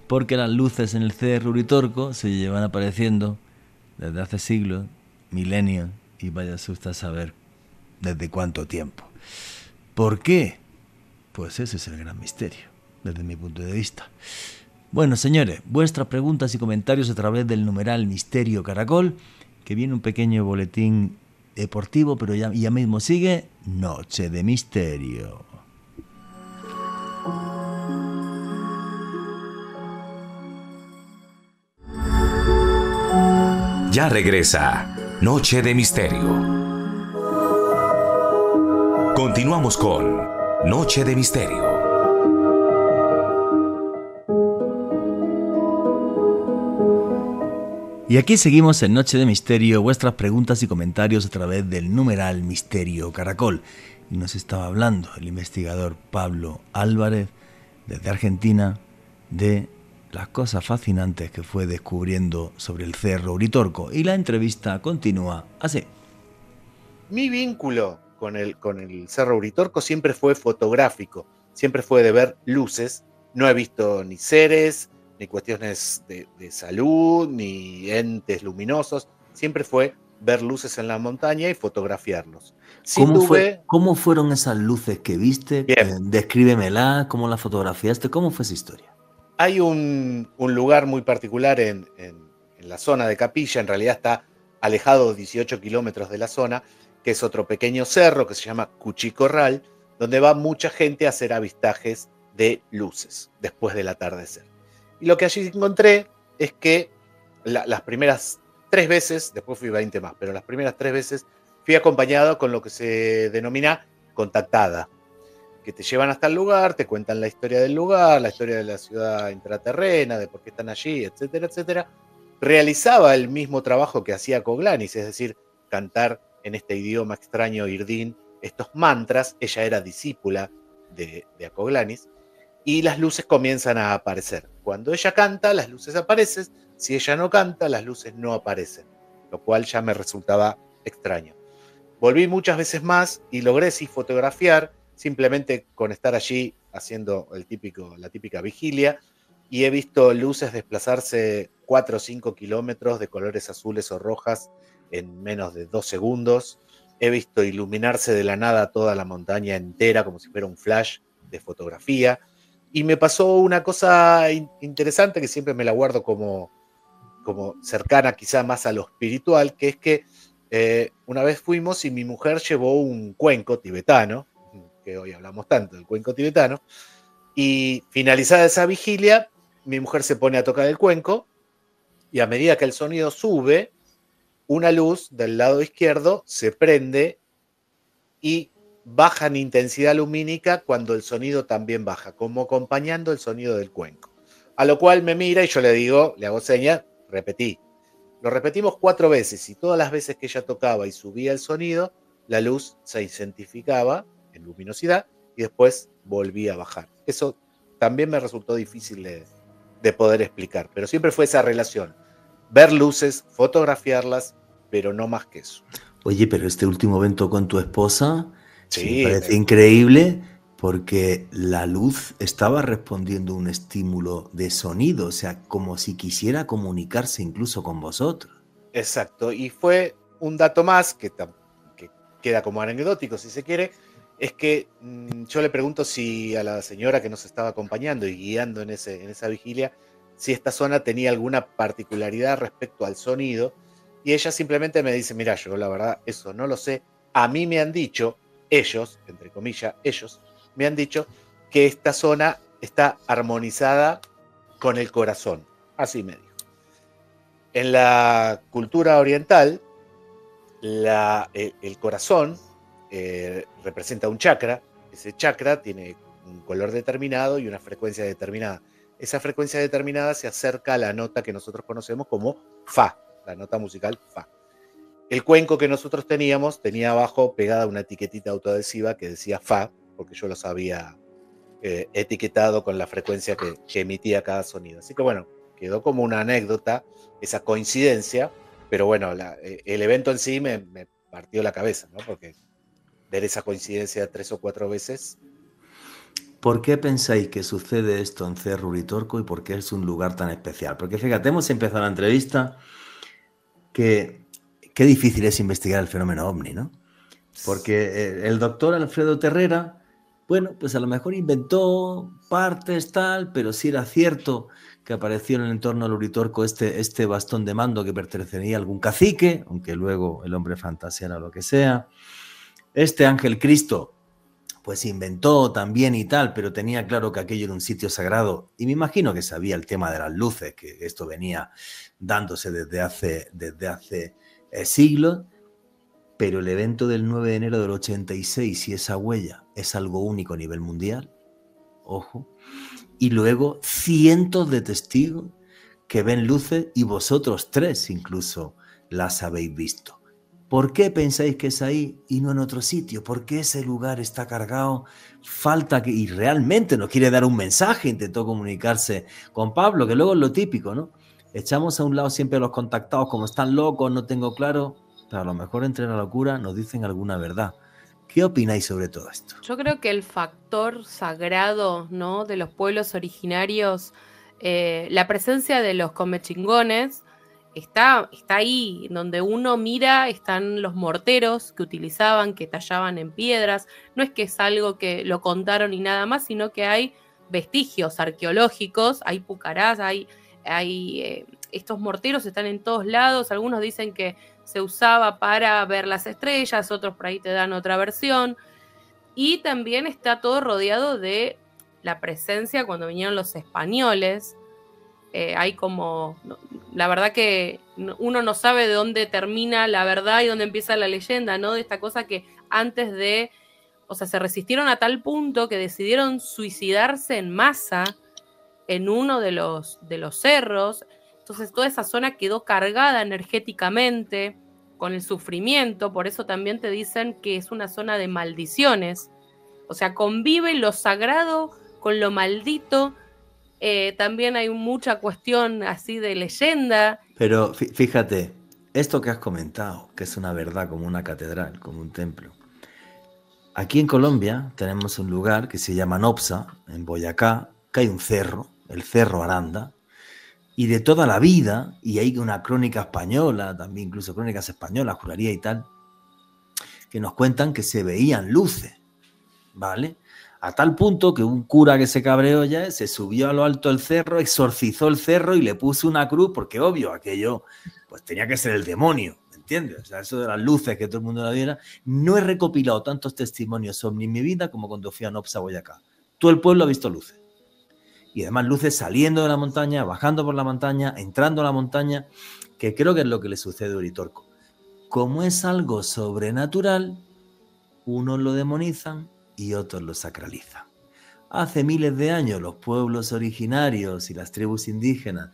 [SPEAKER 1] Porque las luces en el Cerro Uritorco se llevan apareciendo desde hace siglos, milenios, y vaya usted a saber desde cuánto tiempo. ¿Por qué? Pues ese es el gran misterio, desde mi punto de vista. Bueno, señores, vuestras preguntas y comentarios a través del numeral Misterio Caracol, que viene un pequeño boletín deportivo, pero ya mismo sigue Noche de Misterio.
[SPEAKER 2] Ya regresa Noche de Misterio. Continuamos con Noche de Misterio.
[SPEAKER 1] Y aquí seguimos en Noche de Misterio, vuestras preguntas y comentarios a través del numeral Misterio Caracol. Y nos estaba hablando el investigador Pablo Álvarez, desde Argentina, de las cosas fascinantes que fue descubriendo sobre el Cerro Uritorco. Y la entrevista continúa así.
[SPEAKER 4] Mi vínculo con el Cerro Uritorco siempre fue fotográfico, siempre fue de ver luces. No he visto ni seres, ni cuestiones de salud, ni entes luminosos. Siempre fue ver luces en la montaña y fotografiarlos.
[SPEAKER 1] ¿Cómo fueron esas luces que viste? Descríbemelas, ¿cómo las fotografiaste? ¿Cómo fue esa historia?
[SPEAKER 4] Hay un lugar muy particular en la zona de Capilla, en realidad está alejado 18 kilómetros de la zona, que es otro pequeño cerro que se llama Cuchicorral, donde va mucha gente a hacer avistajes de luces después del atardecer. Y lo que allí encontré es que las primeras 3 veces, después fui 20 más, pero las primeras 3 veces fui acompañado con lo que se denomina contactada, que te llevan hasta el lugar, te cuentan la historia del lugar, la historia de la ciudad intraterrena, de por qué están allí, etcétera, etcétera. Realizaba el mismo trabajo que hacía Coglanis, es decir, cantar en este idioma extraño irdín estos mantras. Ella era discípula de Acoglanis, y las luces comienzan a aparecer. Cuando ella canta, las luces aparecen. Si ella no canta, las luces no aparecen, lo cual ya me resultaba extraño. Volví muchas veces más y logré sí fotografiar, simplemente con estar allí haciendo la típica vigilia, y he visto luces desplazarse 4 o 5 kilómetros de colores azules o rojas en menos de 2 segundos. He visto iluminarse de la nada toda la montaña entera como si fuera un flash de fotografía. Y me pasó una cosa interesante que siempre me la guardo como cercana quizá más a lo espiritual, que es que una vez fuimos y mi mujer llevó un cuenco tibetano, que hoy hablamos tanto del cuenco tibetano, y finalizada esa vigilia, mi mujer se pone a tocar el cuenco, y a medida que el sonido sube, una luz del lado izquierdo se prende y baja en intensidad lumínica cuando el sonido también baja, como acompañando el sonido del cuenco. A lo cual me mira y yo le digo, le hago seña, repetí. Lo repetimos 4 veces, y todas las veces que ella tocaba y subía el sonido, la luz se intensificaba en luminosidad y después volvía a bajar. Eso también me resultó difícil de poder explicar, pero siempre fue esa relación. Ver luces, fotografiarlas, pero no más que eso.
[SPEAKER 1] Oye, pero este último evento con tu esposa, sí, me parece
[SPEAKER 4] Sí,
[SPEAKER 1] increíble, porque la luz estaba respondiendo a un estímulo de sonido, o sea, como si quisiera comunicarse incluso con vosotros.
[SPEAKER 4] exacto. Y fue un dato más que queda como anecdótico, si se quiere, es que yo le pregunto si a la señora que nos estaba acompañando y guiando en esa vigilia, si esta zona tenía alguna particularidad respecto al sonido, y ella simplemente me dice, mira, yo la verdad eso no lo sé. A mí me han dicho, ellos, entre comillas, ellos, me han dicho que esta zona está armonizada con el corazón. Así me dijo. En la cultura oriental, el corazón representa un chakra. Ese chakra tiene un color determinado y una frecuencia determinada. Esa frecuencia determinada se acerca a la nota que nosotros conocemos como Fa, la nota musical Fa. El cuenco que nosotros teníamos tenía abajo pegada una etiquetita autoadhesiva que decía Fa, porque yo los había etiquetado con la frecuencia que emitía cada sonido. Así que bueno, quedó como una anécdota esa coincidencia, pero bueno, el evento en sí me partió la cabeza, ¿no? Porque ver esa coincidencia 3 o 4 veces.
[SPEAKER 1] ¿Por qué pensáis que sucede esto en Cerro Uritorco y por qué es un lugar tan especial? Porque fíjate, hemos empezado la entrevista que qué difícil es investigar el fenómeno ovni, ¿no? Porque el doctor Alfredo Terrera, bueno, pues a lo mejor inventó partes tal, pero sí era cierto que apareció en el entorno del Uritorco este bastón de mando que pertenecía a algún cacique, aunque luego el hombre fantasía era lo que sea. Este ángel Cristo, pues inventó también y tal, pero tenía claro que aquello era un sitio sagrado, y me imagino que sabía el tema de las luces, que esto venía dándose desde hace siglos. Pero el evento del 9 de enero del 86 y esa huella es algo único a nivel mundial, ojo, y luego cientos de testigos que ven luces y vosotros 3 incluso las habéis visto. ¿Por qué pensáis que es ahí y no en otro sitio? ¿Por qué ese lugar está cargado? Falta que, y realmente nos quiere dar un mensaje, intentó comunicarse con Pablo, que luego es lo típico, ¿no? Echamos a un lado siempre a los contactados como están locos, no tengo claro, pero a lo mejor entre la locura nos dicen alguna verdad. ¿Qué opináis sobre todo esto?
[SPEAKER 5] Yo creo que el factor sagrado, ¿no?, de los pueblos originarios, la presencia de los comechingones, está ahí, donde uno mira, están los morteros que utilizaban, que tallaban en piedras. No es que es algo que lo contaron y nada más, sino que hay vestigios arqueológicos, hay pucarás, hay estos morteros están en todos lados. Algunos dicen que se usaba para ver las estrellas, otros por ahí te dan otra versión. Y también está todo rodeado de la presencia cuando vinieron los españoles. Hay como, la verdad que uno no sabe de dónde termina la verdad y dónde empieza la leyenda, ¿no? De esta cosa que antes de, o sea, se resistieron a tal punto que decidieron suicidarse en masa en uno de los cerros. Entonces toda esa zona quedó cargada energéticamente con el sufrimiento, por eso también te dicen que es una zona de maldiciones. O sea, convive lo sagrado con lo maldito. También hay mucha cuestión así de leyenda.
[SPEAKER 1] Pero fíjate, esto que has comentado, que es una verdad como una catedral, como un templo. Aquí en Colombia tenemos un lugar que se llama Nopsa, en Boyacá, que hay un cerro, el Cerro Aranda, y de toda la vida, y hay una crónica española, también incluso crónicas españolas, juraría y tal, que nos cuentan que se veían luces, ¿vale? A tal punto que un cura que se cabreó ya se subió a lo alto del cerro, exorcizó el cerro y le puso una cruz, porque obvio, aquello pues tenía que ser el demonio, ¿me entiendes? O sea, eso de las luces, que todo el mundo la viera. No he recopilado tantos testimonios ovni en mi vida como cuando fui a Nopsa, Boyacá. Todo el pueblo ha visto luces. Y además luces saliendo de la montaña, bajando por la montaña, entrando a la montaña, que creo que es lo que le sucede a Uritorco. Como es algo sobrenatural, unos lo demonizan y otros lo sacralizan. Hace miles de años los pueblos originarios y las tribus indígenas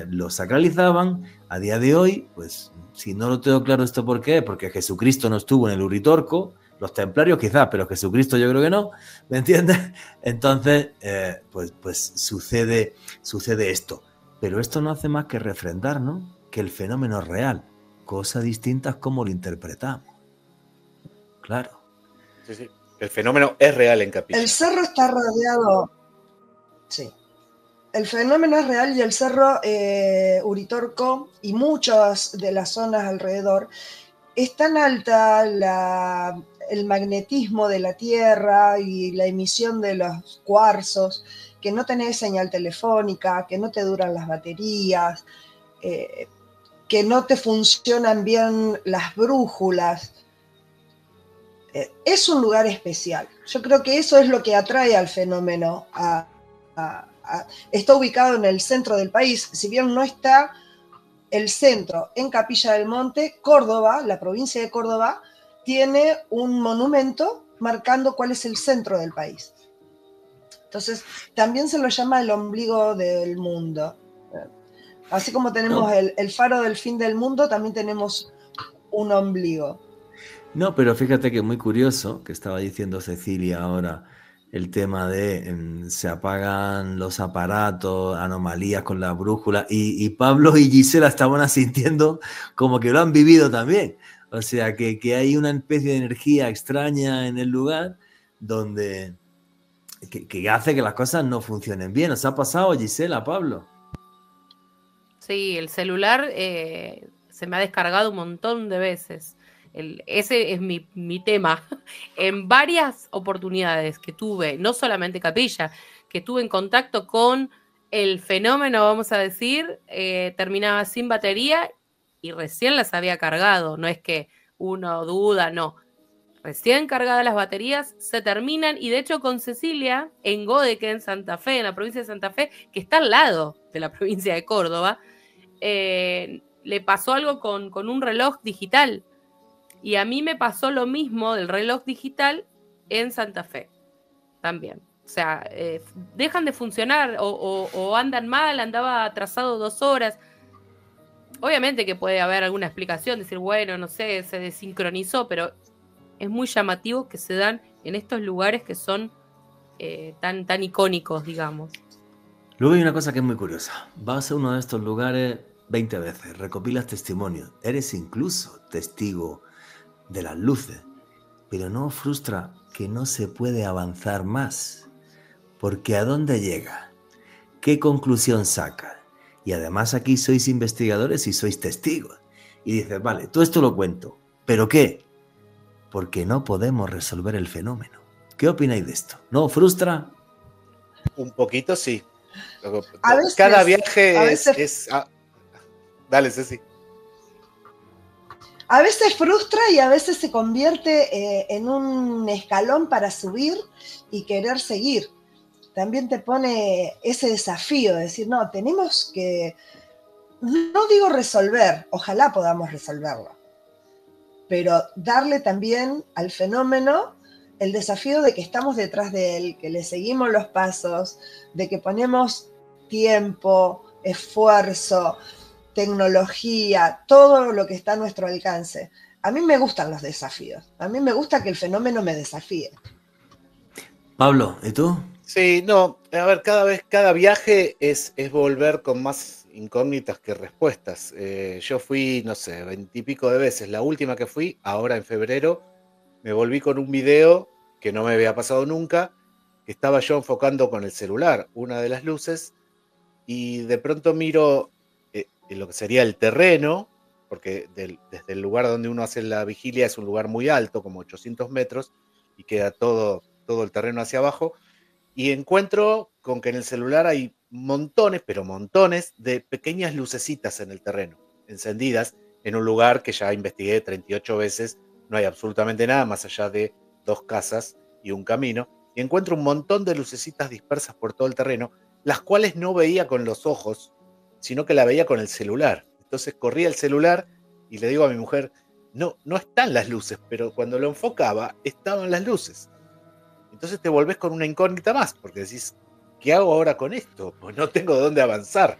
[SPEAKER 1] lo sacralizaban. A día de hoy, pues si no lo tengo claro esto por qué, porque Jesucristo no estuvo en el Uritorco, los templarios quizás, pero Jesucristo yo creo que no, ¿me entiendes? Entonces, pues sucede esto. Pero esto no hace más que refrendar, ¿no?, que el fenómeno es real. Cosas distintas como lo interpretamos. Claro.
[SPEAKER 4] Sí, sí. El fenómeno es real en Capilla.
[SPEAKER 6] El cerro está rodeado. Sí. El fenómeno es real y el cerro Uritorco y muchas de las zonas alrededor es tan alta el magnetismo de la Tierra y la emisión de los cuarzos que no tenés señal telefónica, que no te duran las baterías, que no te funcionan bien las brújulas. Es un lugar especial. Yo creo que eso es lo que atrae al fenómeno. Está ubicado en el centro del país, si bien no está el centro en Capilla del Monte. Córdoba, la provincia de Córdoba, tiene un monumento marcando cuál es el centro del país. Entonces, también se lo llama el ombligo del mundo. Así como tenemos el faro del fin del mundo, también tenemos un ombligo.
[SPEAKER 1] No, pero fíjate que es muy curioso, que estaba diciendo Cecilia ahora, el tema de se apagan los aparatos, anomalías con la brújula, y Pablo y Gisela estaban asintiendo como que lo han vivido también. O sea, que hay una especie de energía extraña en el lugar donde que hace que las cosas no funcionen bien. ¿Os ha pasado, Gisela, Pablo?
[SPEAKER 5] Sí, el celular se me ha descargado un montón de veces. Ese es mi tema. En varias oportunidades que tuve, no solamente Capilla, que tuve en contacto con el fenómeno, vamos a decir, terminaba sin batería y recién las había cargado. No es que uno duda, no. Recién cargadas las baterías, se terminan, y de hecho con Cecilia, en Godeque, en Santa Fe, en la provincia de Santa Fe, que está al lado de la provincia de Córdoba, le pasó algo con un reloj digital. Y a mí me pasó lo mismo del reloj digital en Santa Fe también. O sea, dejan de funcionar o andan mal, andaba atrasado 2 horas. Obviamente que puede haber alguna explicación, decir, bueno, no sé, se desincronizó, pero es muy llamativo que se dan en estos lugares que son tan icónicos, digamos.
[SPEAKER 1] Luego hay una cosa que es muy curiosa. Vas a uno de estos lugares 20 veces, recopilas testimonios, eres incluso testigo de las luces, pero no os frustra que no se puede avanzar más, porque ¿a dónde llega? ¿Qué conclusión saca? Y además aquí sois investigadores y sois testigos. Y dices, vale, todo esto lo cuento, ¿pero qué? Porque no podemos resolver el fenómeno. ¿Qué opináis de esto? ¿No os frustra?
[SPEAKER 4] Un poquito, sí.
[SPEAKER 6] A veces,
[SPEAKER 4] cada viaje
[SPEAKER 6] veces,
[SPEAKER 4] es... Dale, Ceci.
[SPEAKER 6] A veces frustra y a veces se convierte en un escalón para subir y querer seguir. También te pone ese desafío de decir, no, tenemos que, no digo resolver, ojalá podamos resolverlo, pero darle también al fenómeno el desafío de que estamos detrás de él, que le seguimos los pasos, de que ponemos tiempo, esfuerzo, tecnología, todo lo que está a nuestro alcance. A mí me gustan los desafíos, a mí me gusta que el fenómeno me desafíe.
[SPEAKER 1] Pablo, ¿y tú?
[SPEAKER 4] Sí, no, a ver, cada viaje es volver con más incógnitas que respuestas. Yo fui, no sé, 20 y pico de veces. La última que fui, ahora en febrero, me volví con un video que no me había pasado nunca, que estaba yo enfocando con el celular una de las luces y de pronto miro lo que sería el terreno, porque desde el lugar donde uno hace la vigilia es un lugar muy alto, como 800 metros, y queda todo el terreno hacia abajo. Y encuentro con que en el celular hay montones, pero montones de pequeñas lucecitas en el terreno, encendidas en un lugar que ya investigué 38 veces, no hay absolutamente nada más allá de 2 casas y un camino, y encuentro un montón de lucecitas dispersas por todo el terreno, las cuales no veía con los ojos, sino que la veía con el celular. Entonces corría el celular y le digo a mi mujer, no están las luces, pero cuando lo enfocaba, estaban las luces. Entonces te volvés con una incógnita más, porque decís, ¿qué hago ahora con esto? Pues no tengo dónde avanzar.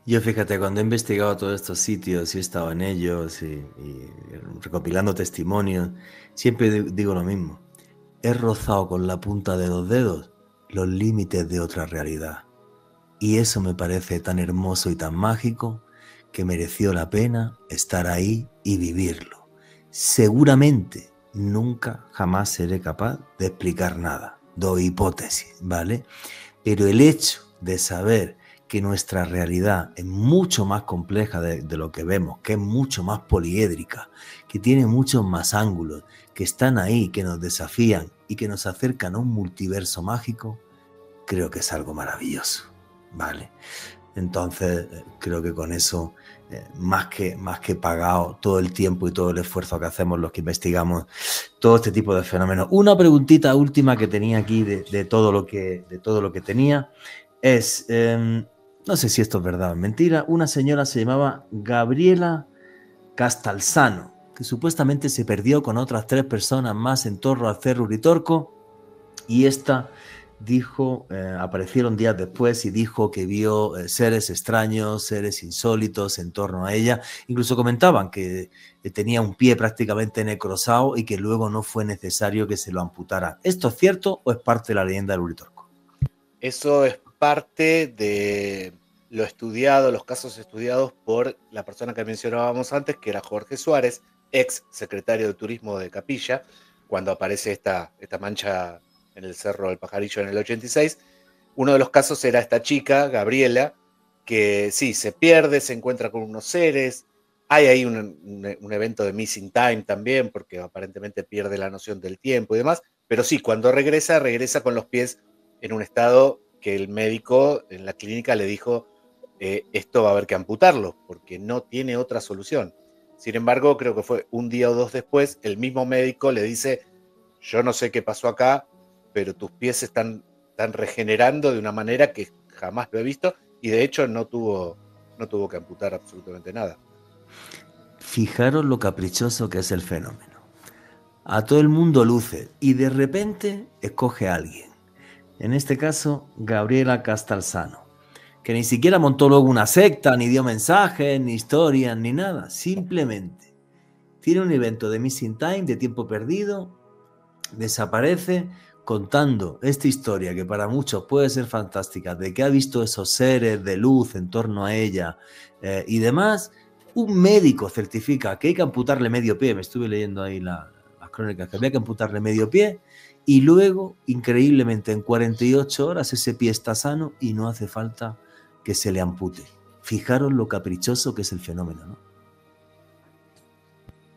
[SPEAKER 1] Yo fíjate, cuando he investigado todos estos sitios y he estado en ellos y recopilando testimonios, siempre digo lo mismo. He rozado con la punta de los dedos los límites de otra realidad. Y eso me parece tan hermoso y tan mágico que mereció la pena estar ahí y vivirlo. Seguramente nunca jamás seré capaz de explicar nada. Doy hipótesis, ¿vale? Pero el hecho de saber que nuestra realidad es mucho más compleja de lo que vemos, que es mucho más poliédrica, que tiene muchos más ángulos, que están ahí, que nos desafían y que nos acercan a un multiverso mágico, creo que es algo maravilloso, ¿vale? Entonces, creo que con eso, más que pagado todo el tiempo y todo el esfuerzo que hacemos los que investigamos todo este tipo de fenómenos. Una preguntita última que tenía aquí de todo lo que tenía es, no sé si esto es verdad o mentira, una señora se llamaba Gabriela Castalsano, que supuestamente se perdió con otras 3 personas más en torno al Cerro Uritorco, y esta dijo, aparecieron días después y dijo que vio seres extraños, seres insólitos en torno a ella. Incluso comentaban que tenía un pie prácticamente necrosado y que luego no fue necesario que se lo amputara. ¿Esto es cierto o es parte de la leyenda del Uritorco?
[SPEAKER 4] Eso es parte de lo estudiado, los casos estudiados por la persona que mencionábamos antes, que era Jorge Suárez, ex secretario de Turismo de Capilla, cuando aparece esta mancha en el Cerro del Pajarillo en el 86. Uno de los casos era esta chica, Gabriela, que sí, se pierde, se encuentra con unos seres. Hay ahí un evento de missing time también, porque aparentemente pierde la noción del tiempo y demás. Pero sí, cuando regresa con los pies en un estado que el médico en la clínica le dijo, esto va a haber que amputarlo, porque no tiene otra solución. Sin embargo, creo que fue un día o 2 después, el mismo médico le dice, yo no sé qué pasó acá, pero tus pies están regenerando de una manera que jamás lo he visto, y de hecho no tuvo que amputar absolutamente nada.
[SPEAKER 1] Fijaros lo caprichoso que es el fenómeno. A todo el mundo luce y de repente escoge a alguien. En este caso, Gabriela Castalsano, que ni siquiera montó luego una secta, ni dio mensajes, ni historias, ni nada. Simplemente tiene un evento de missing time, de tiempo perdido, desaparece contando esta historia que para muchos puede ser fantástica, de que ha visto esos seres de luz en torno a ella y demás. Un médico certifica que hay que amputarle medio pie, me estuve leyendo ahí las crónicas, que había que amputarle medio pie, y luego, increíblemente, en 48 horas ese pie está sano y no hace falta que se le ampute. Fijaros lo caprichoso que es el fenómeno, ¿no?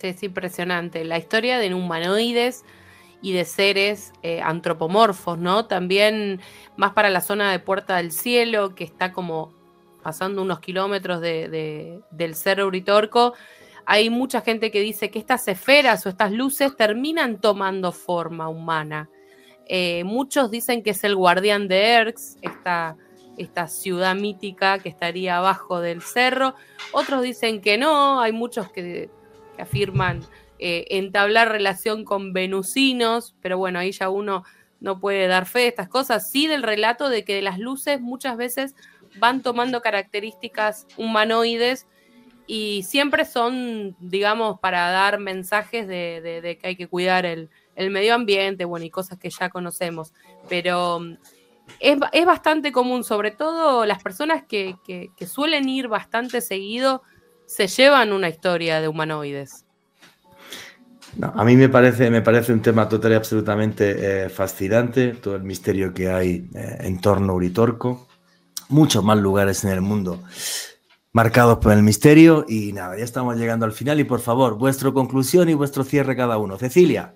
[SPEAKER 5] Sí, es impresionante. La historia de humanoides y de seres antropomorfos, ¿no? También más para la zona de Puerta del Cielo, que está como pasando unos kilómetros del Cerro Uritorco. Hay mucha gente que dice que estas esferas o estas luces terminan tomando forma humana. Muchos dicen que es el guardián de Erx, esta ciudad mítica que estaría abajo del cerro. Otros dicen que no, hay muchos que afirman entablar relación con venusinos, pero bueno, ahí ya uno no puede dar fe de estas cosas. Sí, del relato de que las luces muchas veces van tomando características humanoides y siempre son, digamos, para dar mensajes de que hay que cuidar el medio ambiente, bueno, y cosas que ya conocemos, pero es bastante común, sobre todo las personas que suelen ir bastante seguido, se llevan una historia de humanoides.
[SPEAKER 1] No, a mí me parece un tema total y absolutamente fascinante, todo el misterio que hay en torno a Uritorco. Muchos más lugares en el mundo marcados por el misterio y nada, ya estamos llegando al final y por favor, vuestra conclusión y vuestro cierre cada uno. Cecilia.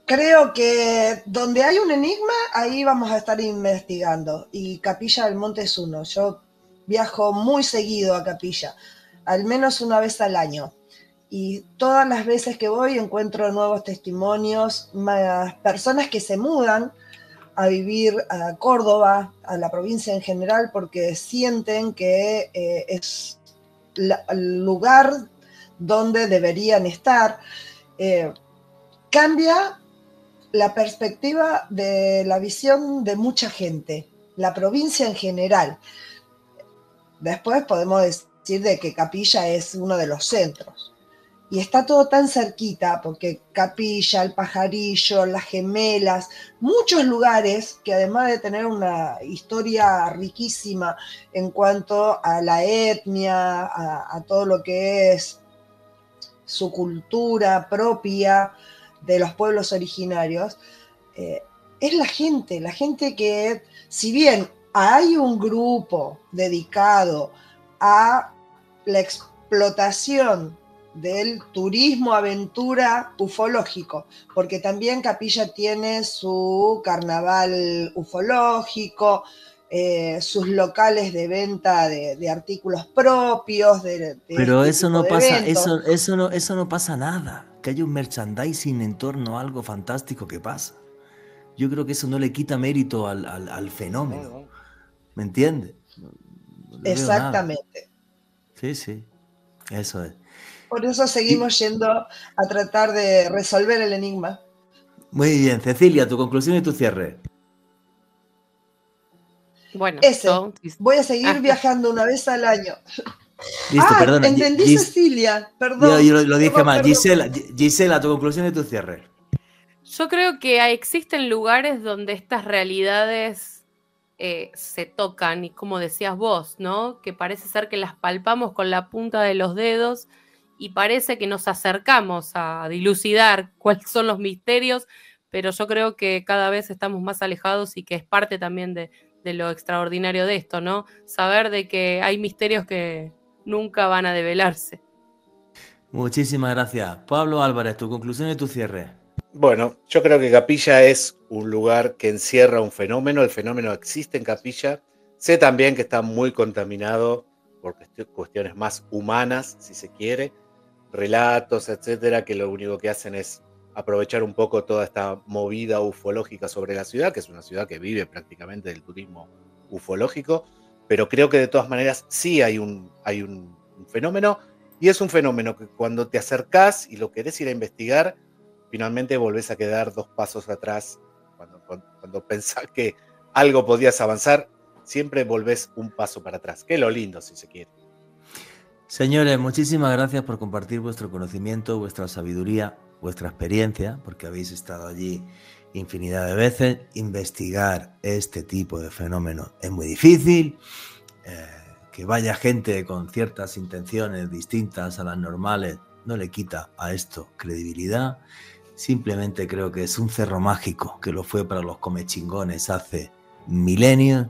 [SPEAKER 6] Creo que donde hay un enigma, ahí vamos a estar investigando y Capilla del Monte es uno. Yo viajo muy seguido a Capilla, al menos una vez al año. Y todas las veces que voy encuentro nuevos testimonios, más personas que se mudan a vivir a Córdoba, a la provincia en general, porque sienten que es el lugar donde deberían estar. Cambia la perspectiva de la visión de mucha gente, la provincia en general. Después podemos decir de que Capilla es uno de los centros. Y está todo tan cerquita, porque Capilla, el Pajarillo, las Gemelas, muchos lugares que además de tener una historia riquísima en cuanto a la etnia, a todo lo que es su cultura propia de los pueblos originarios, es la gente que, si bien hay un grupo dedicado a la explotación del turismo aventura ufológico, porque también Capilla tiene su carnaval ufológico, sus locales de venta de artículos propios,
[SPEAKER 1] pero eso no pasa, eso no pasa nada, que haya un merchandising en torno a algo fantástico que pasa. Yo creo que eso no le quita mérito al fenómeno, ¿me entiendes? No
[SPEAKER 6] exactamente.
[SPEAKER 1] Sí, eso es.
[SPEAKER 6] Por eso seguimos yendo a tratar de resolver el enigma.
[SPEAKER 1] Muy bien, Cecilia, tu conclusión y tu cierre.
[SPEAKER 5] Bueno,
[SPEAKER 6] voy a seguir viajando una vez al año.
[SPEAKER 1] Listo, perdona.
[SPEAKER 6] Entendí Cecilia, perdón.
[SPEAKER 1] Yo lo dije mal. Gisela, tu conclusión y tu cierre.
[SPEAKER 5] Yo creo que existen lugares donde estas realidades se tocan y como decías vos, ¿no? Que parece ser que las palpamos con la punta de los dedos y parece que nos acercamos a dilucidar cuáles son los misterios, pero yo creo que cada vez estamos más alejados y que es parte también de lo extraordinario de esto, ¿no? Saber de que hay misterios que nunca van a develarse.
[SPEAKER 1] Muchísimas gracias. Pablo Álvarez, tu conclusión y tu cierre.
[SPEAKER 4] Bueno, yo creo que Capilla es un lugar que encierra un fenómeno. El fenómeno existe en Capilla. Sé también que está muy contaminado por cuestiones más humanas, si se quiere, relatos, etcétera, que lo único que hacen es aprovechar un poco toda esta movida ufológica sobre la ciudad, que es una ciudad que vive prácticamente del turismo ufológico, pero creo que de todas maneras sí hay un fenómeno, y es un fenómeno que cuando te acercás y lo querés ir a investigar, finalmente volvés a quedar 2 pasos atrás. Cuando pensás que algo podías avanzar, siempre volvés un paso para atrás, que es lo lindo, si se quiere.
[SPEAKER 1] Señores, muchísimas gracias por compartir vuestro conocimiento, vuestra sabiduría, vuestra experiencia, porque habéis estado allí infinidad de veces. Investigar este tipo de fenómenos es muy difícil. Que vaya gente con ciertas intenciones distintas a las normales no le quita a esto credibilidad. Simplemente creo que es un cerro mágico, que lo fue para los comechingones hace milenios,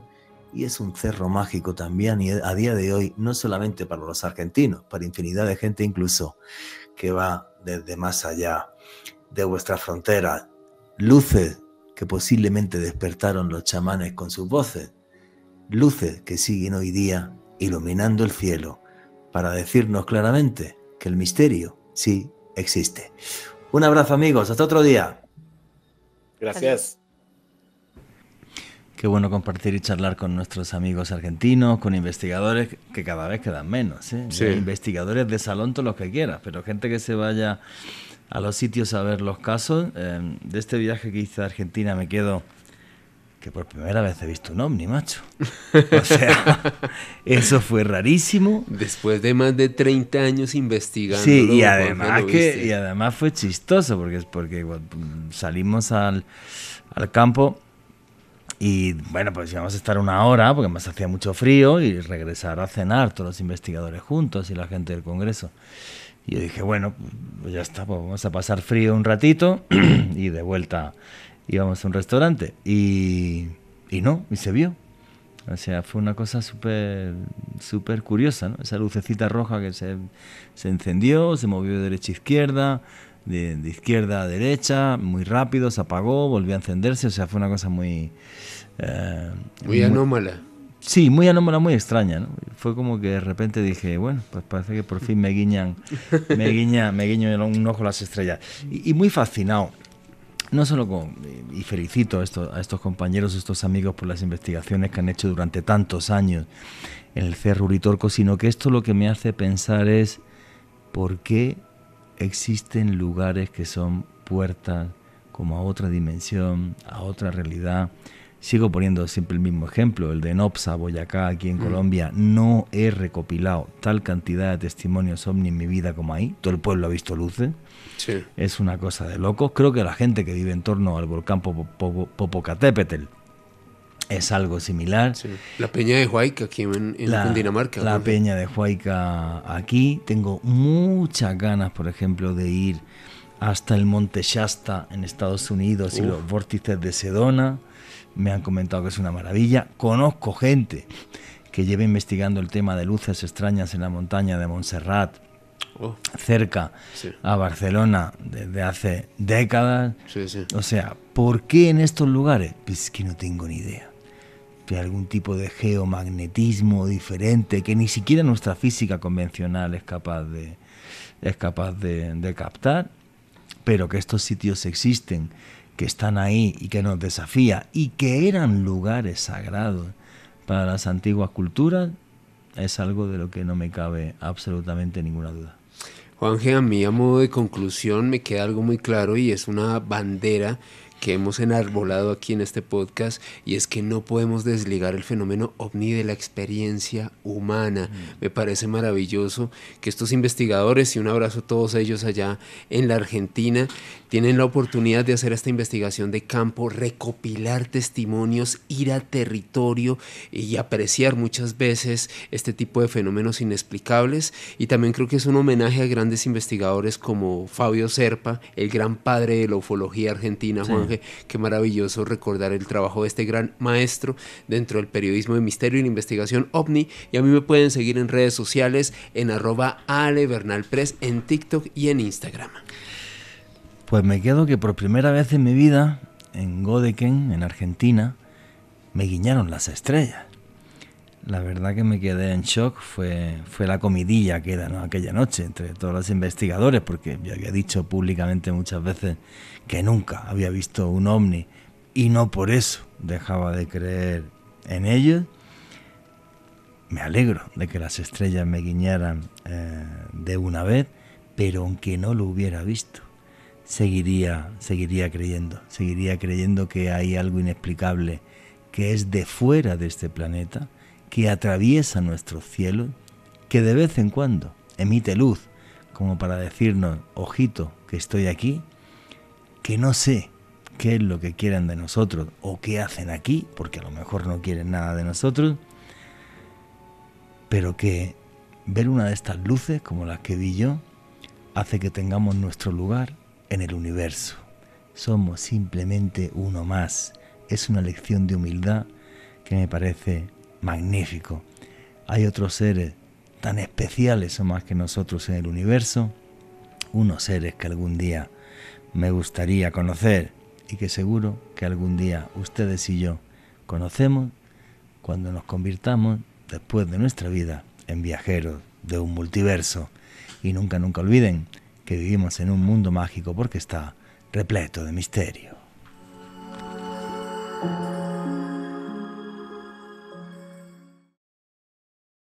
[SPEAKER 1] y es un cerro mágico también y a día de hoy, no solamente para los argentinos, para infinidad de gente incluso que va desde más allá de vuestras fronteras. Luces que posiblemente despertaron los chamanes con sus voces, luces que siguen hoy día iluminando el cielo para decirnos claramente que el misterio sí existe. Un abrazo, amigos, hasta otro día.
[SPEAKER 4] Gracias.
[SPEAKER 1] Qué bueno compartir y charlar con nuestros amigos argentinos, con investigadores que cada vez quedan menos, ¿eh? Sí. Investigadores de salón, todos los que quieras, pero gente que se vaya a los sitios a ver los casos. De este viaje que hice a Argentina me quedo que por primera vez he visto un ovni, macho. O sea, eso fue rarísimo.
[SPEAKER 3] Después de más de 30 años investigando.
[SPEAKER 1] Sí, y además fue chistoso, porque bueno, salimos al campo y bueno, pues íbamos a estar una hora, porque más hacía mucho frío, y regresar a cenar todos los investigadores juntos y la gente del Congreso. Y yo dije, bueno, pues ya está, pues vamos a pasar frío un ratito y de vuelta íbamos a un restaurante. Y se vio. O sea, fue una cosa súper curiosa, ¿no? Esa lucecita roja que se encendió, se movió de derecha a izquierda, de izquierda a derecha, muy rápido, se apagó, volvió a encenderse. O sea, fue una cosa muy
[SPEAKER 3] anómala.
[SPEAKER 1] Sí, muy anómala, muy extraña, ¿no? Fue como que de repente dije, bueno, pues parece que por fin me guiño un ojo las estrellas. Y muy fascinado. No solo y felicito a estos compañeros, a estos amigos por las investigaciones que han hecho durante tantos años en el Cerro Uritorco, sino que esto lo que me hace pensar es por qué existen lugares que son puertas como a otra dimensión, a otra realidad. Sigo poniendo siempre el mismo ejemplo, el de Nopsa, Boyacá, aquí en Colombia. No he recopilado tal cantidad de testimonios ovni en mi vida como ahí. Todo el pueblo ha visto luces. Sí. Es una cosa de locos. Creo que la gente que vive en torno al volcán Popocatépetl es algo similar.
[SPEAKER 3] Sí. La Peña de Huayca, aquí en Cundinamarca.
[SPEAKER 1] La Peña de Huayca aquí. Tengo muchas ganas, por ejemplo, de ir hasta el Monte Shasta en Estados Unidos y los vórtices de Sedona. Me han comentado que es una maravilla. Conozco gente que lleva investigando el tema de luces extrañas en la montaña de Montserrat, cerca a Barcelona, desde hace décadas. Sí. O sea, ¿por qué en estos lugares? Pues es que no tengo ni idea. Hay algún tipo de geomagnetismo diferente que ni siquiera nuestra física convencional es capaz de captar, pero que estos sitios existen, que están ahí y que nos desafía y que eran lugares sagrados para las antiguas culturas, es algo de lo que no me cabe absolutamente ninguna duda.
[SPEAKER 3] Juanje, a mí a modo de conclusión me queda algo muy claro y es una bandera que hemos enarbolado aquí en este podcast, y es que no podemos desligar el fenómeno ovni de la experiencia humana. Me parece maravilloso que estos investigadores, y un abrazo a todos ellos allá en la Argentina, tienen la oportunidad de hacer esta investigación de campo, recopilar testimonios, ir a territorio y apreciar muchas veces este tipo de fenómenos inexplicables. Y también creo que es un homenaje a grandes investigadores como Fabio Serpa, el gran padre de la ufología argentina. Sí. Juanje, qué maravilloso recordar el trabajo de este gran maestro dentro del periodismo de misterio y la investigación ovni. Y a mí me pueden seguir en redes sociales en @alebernalpress, en TikTok y en Instagram.
[SPEAKER 1] Pues me quedo que por primera vez en mi vida, en Godeken, en Argentina, me guiñaron las estrellas. La verdad que me quedé en shock, fue la comidilla que era, ¿no?, aquella noche entre todos los investigadores, porque yo había dicho públicamente muchas veces que nunca había visto un ovni y no por eso dejaba de creer en ellos. Me alegro de que las estrellas me guiñaran de una vez, pero aunque no lo hubiera visto, seguiría creyendo que hay algo inexplicable que es de fuera de este planeta, que atraviesa nuestro cielo, que de vez en cuando emite luz como para decirnos, ojito, que estoy aquí, que no sé qué es lo que quieren de nosotros o qué hacen aquí, porque a lo mejor no quieren nada de nosotros, pero que ver una de estas luces, como las que vi yo, hace que tengamos nuestro lugar en el universo. Somos simplemente uno más. Es una lección de humildad que me parece magnífico. Hay otros seres tan especiales o más que nosotros en el universo, unos seres que algún día me gustaría conocer y que seguro que algún día ustedes y yo conocemos cuando nos convirtamos, después de nuestra vida, en viajeros de un multiverso. Y nunca olviden que vivimos en un mundo mágico porque está repleto de misterio.